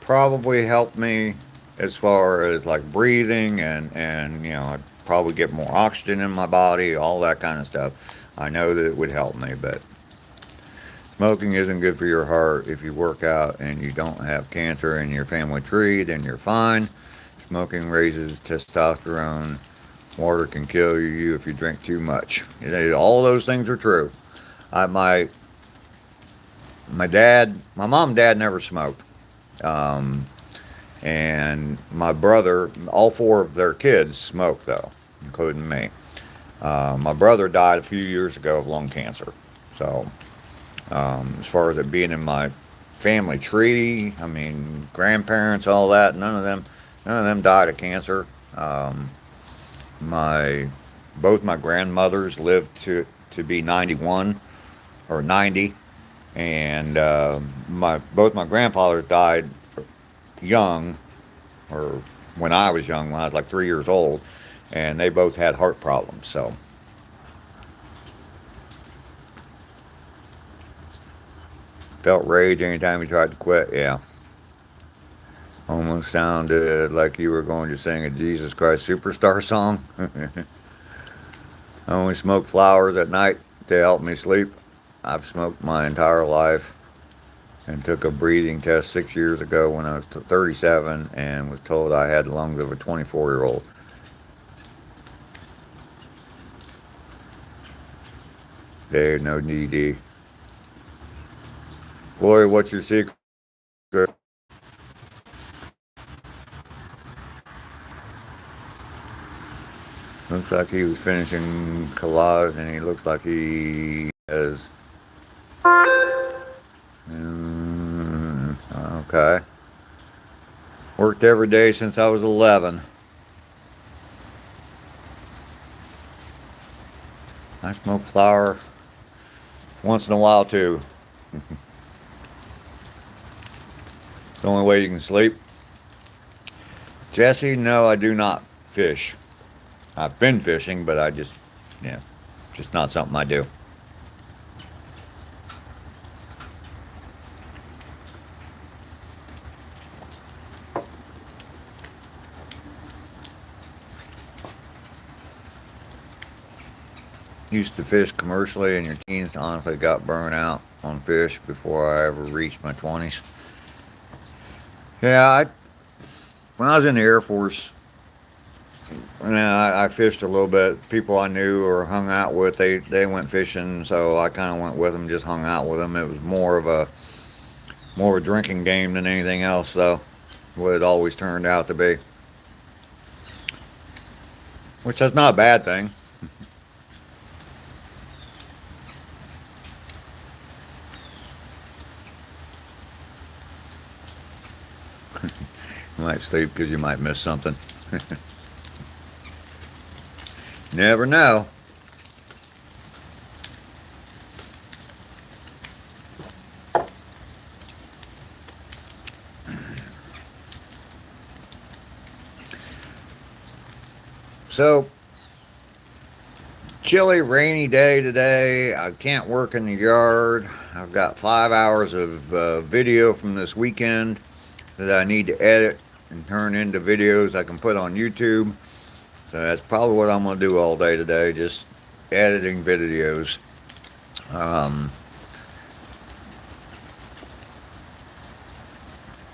probably help me as far as like breathing and you know, I'd probably get more oxygen in my body, all that kind of stuff. I know that it would help me, but smoking isn't good for your heart. If you work out and you don't have cancer in your family tree, then you're fine. Smoking raises testosterone. Water can kill you if you drink too much. All those things are true. I, my mom and dad never smoked. Um, and my brother, all four of their kids smoke though, including me. My brother died a few years ago of lung cancer. So, as far as it being in my family tree, I mean, grandparents, all that, none of them died of cancer. My both my grandmothers lived to be 91 or 90, and my both my grandfathers died young, or when I was young, when I was like 3 years old, and they both had heart problems. So felt rage anytime we tried to quit. Yeah, almost sounded like you were going to sing a Jesus Christ Superstar song. I only smoke flowers at night to help me sleep. I've smoked my entire life and took a breathing test 6 years ago when I was 37 and was told I had the lungs of a 24-year-old. Dave, no DD. Floyd, what's your secret? Looks like he was finishing collage and he looks like he has. Mm, okay. Worked every day since I was 11. I smoke flower once in a while too. It's the only way you can sleep. Jesse, no, I do not fish. I've been fishing, but yeah, just not something I do. Used to fish commercially in your teens. Honestly, got burned out on fish before I ever reached my 20s. Yeah, when I was in the Air Force, I fished a little bit. People I knew or hung out with, they went fishing, so I kind of went with them, just hung out with them. It was more of a drinking game than anything else, though. What it always turned out to be, which is not a bad thing. You might sleep because you might miss something. Never know. So, chilly, rainy day today. I can't work in the yard. I've got 5 hours of video from this weekend that I need to edit and turn into videos I can put on YouTube. So that's probably what I'm going to do all day today, just editing videos. Um,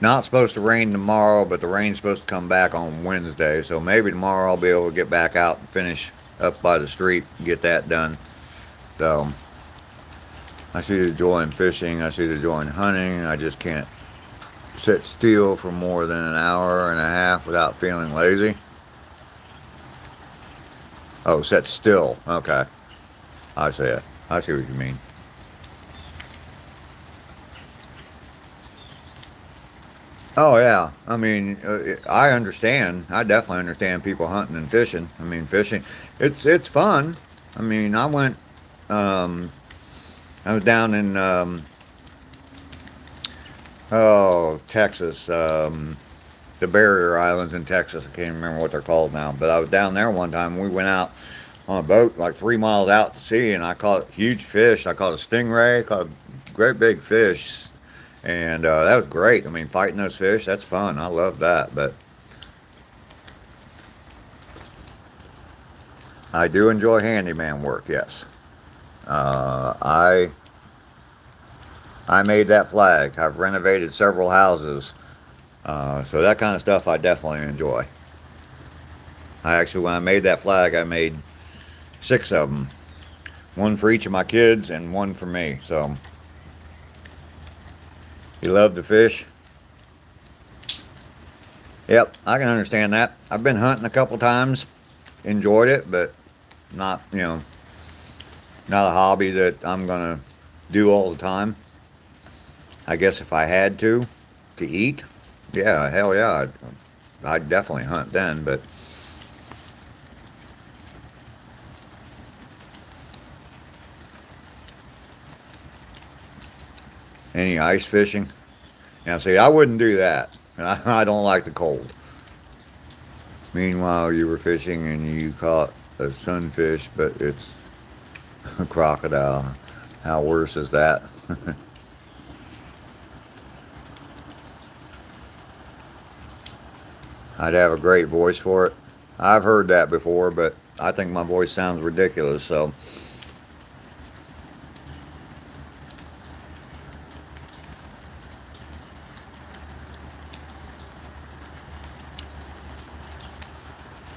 Not supposed to rain tomorrow, but the rain's supposed to come back on Wednesday. So maybe tomorrow I'll be able to get back out and finish up by the street and get that done. So I see the joy in fishing. I see the joy in hunting. I just can't sit still for more than an hour and a half without feeling lazy. Oh, sit still. Okay. I see it. I see what you mean. Oh yeah, I mean, I understand. I definitely understand people hunting and fishing. I mean, fishing, it's fun. I mean, um, I was down in Texas, the barrier islands in Texas. I can't remember what they're called now, but I was down there one time. We went out on a boat like 3 miles out to sea, and I caught huge fish. I caught a stingray, caught a great big fish, And that was great. I mean, fighting those fish, that's fun. I love that. But I do enjoy handyman work, yes. Uh, I I made that flag. I've renovated several houses. So that kind of stuff I definitely enjoy. I actually, when I made that flag, I made 6 of them. One for each of my kids and one for me. So you love to fish? Yep, I can understand that. I've been hunting a couple times, enjoyed it, but not, not a hobby that I'm gonna do all the time. I guess if I had to eat, yeah, hell yeah, I'd definitely hunt then. But any ice fishing? Now, see, I wouldn't do that. I don't like the cold. Meanwhile, you were fishing and you caught a sunfish, but it's a crocodile. How worse is that? I'd have a great voice for it. I've heard that before, but I think my voice sounds ridiculous. So,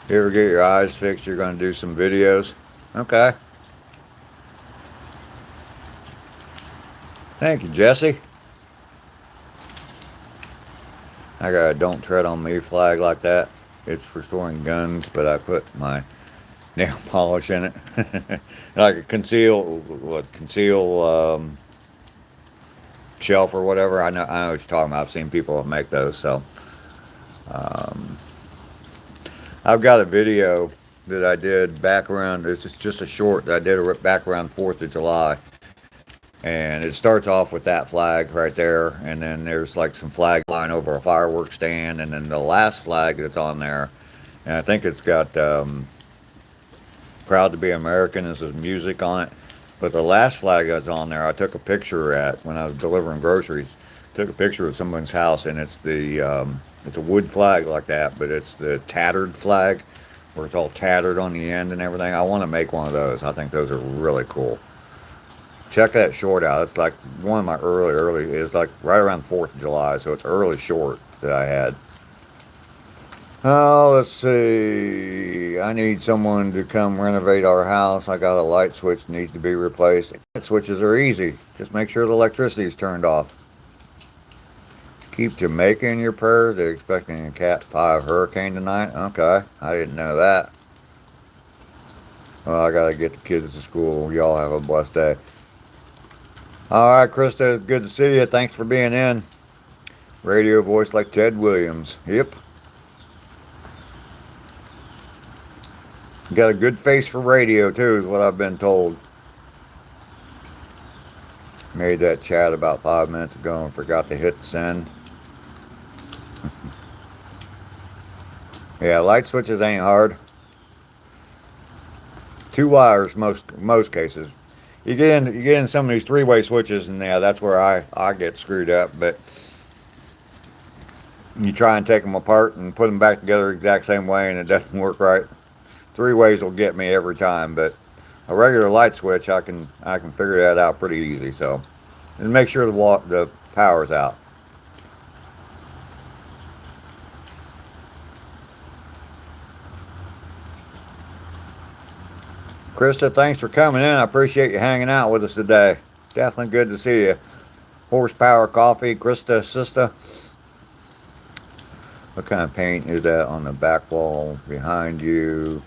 you ever get your eyes fixed, you're going to do some videos? Okay. Thank you, Jesse. I got a "Don't Tread on Me" flag like that. It's for storing guns, but I put my nail polish in it, like a conceal shelf or whatever. I know what you're talking about. I've seen people that make those. So um, I've got a video that I did back around. It's just a short that I did back around 4th of July. And it starts off with that flag right there, and then there's like some flag line over a fireworks stand, and then the last flag that's on there, and I think it's got "Proud to be American" as the music on it. But the last flag that's on there, I took a picture at when I was delivering groceries. Took a picture of someone's house, and it's a wood flag like that, but it's the tattered flag, where it's all tattered on the end and everything. I want to make one of those. I think those are really cool. Check that short out. It's like one of my early. It's like right around 4th of July, so it's early short that I had. Oh, let's see. I need someone to come renovate our house. I got a light switch that needs to be replaced. Light switches are easy. Just make sure the electricity is turned off. Keep Jamaica in your prayers. They're expecting a Cat 5 hurricane tonight. Okay, I didn't know that. Well, I gotta get the kids to school. Y'all have a blessed day. All right, Krista, good to see you. Thanks for being in. Radio voice like Ted Williams. Yep. You got a good face for radio, too, is what I've been told. Made that chat about 5 minutes ago and forgot to hit send. Yeah, light switches ain't hard. 2 wires, most cases. You get in some of these 3-way switches, and yeah, that's where I get screwed up. But you try and take them apart and put them back together the exact same way, and it doesn't work right. 3 ways will get me every time, but a regular light switch, I can figure that out pretty easy. So, and make sure the power's out. Krista, thanks for coming in. I appreciate you hanging out with us today. Definitely good to see you. Horsepower Coffee, Krista, sister. What kind of paint is that on the back wall behind you?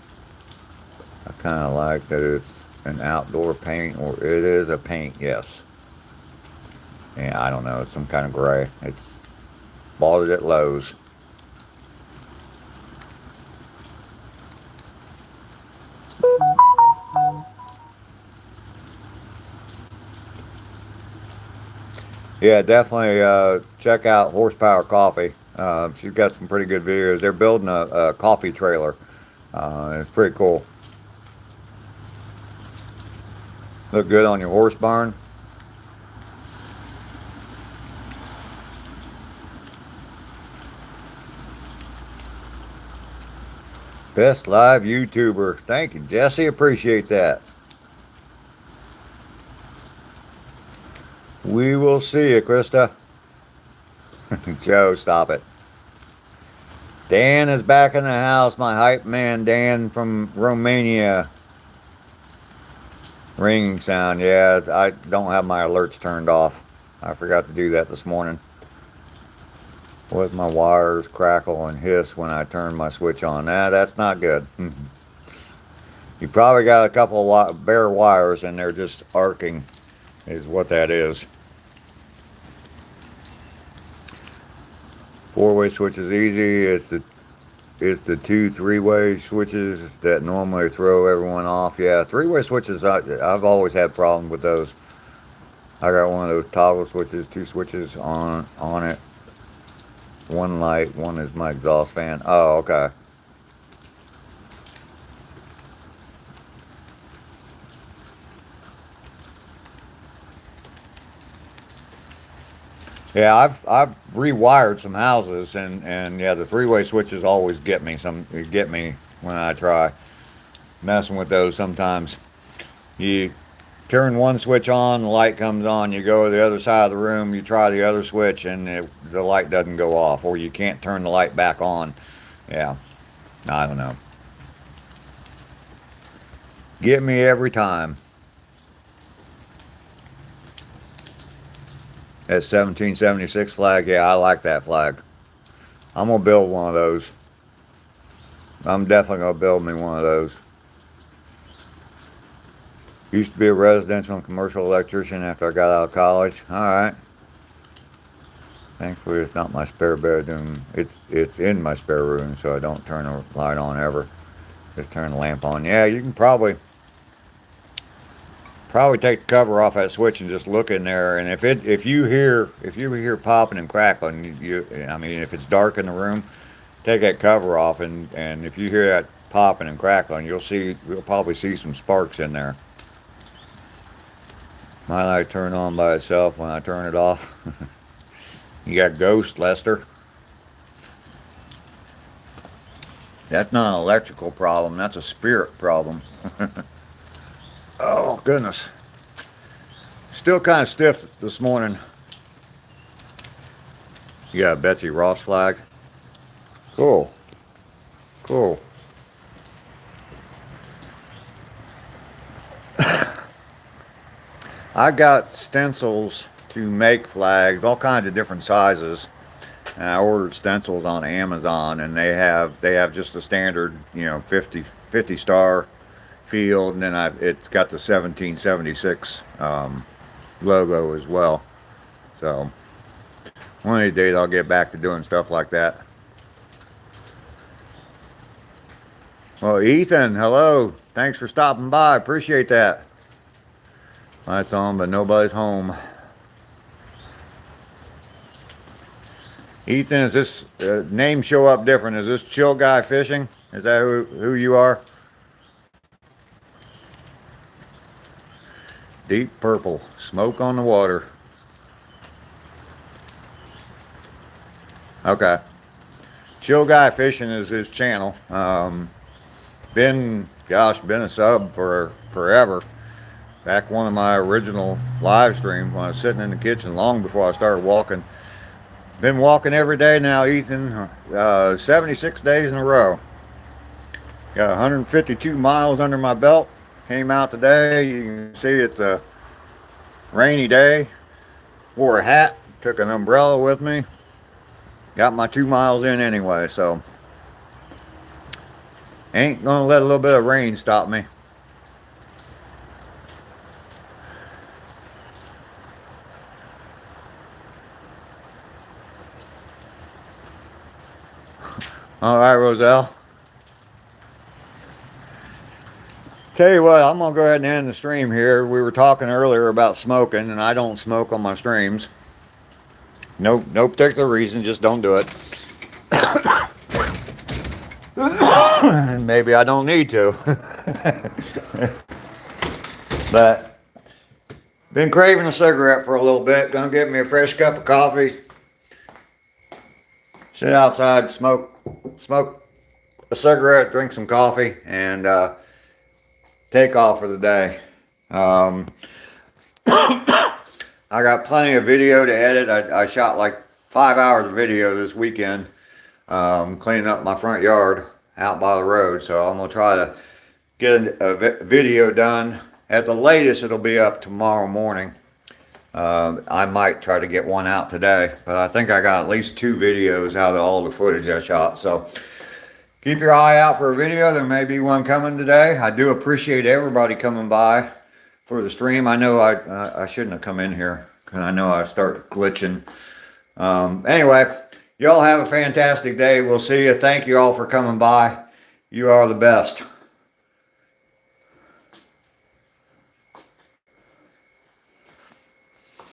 I kind of like that it's an outdoor paint, or it is a paint, yes. Yeah, I don't know. It's some kind of gray. It's bought it at Lowe's. Yeah, definitely check out Horsepower Coffee. She's got some pretty good videos. They're building a coffee trailer. It's pretty cool. Look good on your horse barn. Best live YouTuber. Thank you, Jesse. Appreciate that. We will see you, Krista. Joe, stop it. Dan is back in the house. My hype man, Dan from Romania. Ringing sound. Yeah, I don't have my alerts turned off. I forgot to do that this morning. Let my wires crackle and hiss when I turn my switch on. Nah, that's not good. You probably got a couple of bare wires and they're just arcing, is what that is. Four-way switch is easy. It's the two three-way switches that normally throw everyone off. Yeah, three-way switches, I've always had problems with those. I got one of those toggle switches, two switches on it. One light, one is my exhaust fan. Oh, okay. Yeah, I've rewired some houses and yeah, the three-way switches always get me when I try messing with those. Sometimes you turn one switch on, the light comes on, you go to the other side of the room, you try the other switch and the light doesn't go off, or you can't turn the light back on. Yeah, I don't know. Get me every time. That 1776 flag, yeah, I like that flag. I'm going to build one of those. I'm definitely going to build me one of those. Used to be a residential and commercial electrician after I got out of college. All right. Thankfully, it's not my spare bedroom. It's in my spare room, so I don't turn the light on ever. Just turn the lamp on. Yeah, you can probably take the cover off that switch and just look in there. And if you hear popping and crackling, I mean, if it's dark in the room, take that cover off, and if you hear that popping and crackling, you'll probably see some sparks in there. My light turn on by itself when I turn it off. You got ghost, Lester. That's not an electrical problem. That's a spirit problem. Oh, goodness. Still kind of stiff this morning. You got a Betsy Ross flag? Cool. Cool. I got stencils to make flags, all kinds of different sizes. And I ordered stencils on Amazon, and they have just the standard, 50 star field, and then it's got the 1776 logo as well. So one of these days I'll get back to doing stuff like that. Well, Ethan, hello. Thanks for stopping by. Appreciate that. Lights on, but nobody's home. Ethan, is this name show up different? Is this Chill Guy Fishing? Is that who you are? Deep purple, smoke on the water. Okay. Chill Guy Fishing is his channel. Been a sub for forever. Back one of my original live streams when I was sitting in the kitchen long before I started walking. Been walking every day now, Ethan. 76 days in a row. Got 152 miles under my belt. Came out today. You can see it's a rainy day. Wore a hat. Took an umbrella with me. Got my 2 miles in anyway, so ain't gonna let a little bit of rain stop me. All right, Roselle. Tell you what, I'm going to go ahead and end the stream here. We were talking earlier about smoking, and I don't smoke on my streams. No particular reason, just don't do it. Maybe I don't need to. But been craving a cigarette for a little bit. Gonna get me a fresh cup of coffee. Sit outside, smoke a cigarette, drink some coffee, and take off for the day. I got plenty of video to edit. I shot like 5 hours of video this weekend, cleaning up my front yard out by the road. So I'm gonna try to get a video done. At the latest, it'll be up tomorrow morning. I might try to get one out today, but I think I got at least 2 videos out of all the footage I shot. So keep your eye out for a video. There may be one coming today. I do appreciate everybody coming by for the stream. I know I shouldn't have come in here because I know I start glitching. Anyway, y'all have a fantastic day. We'll see you. Thank you all for coming by. You are the best.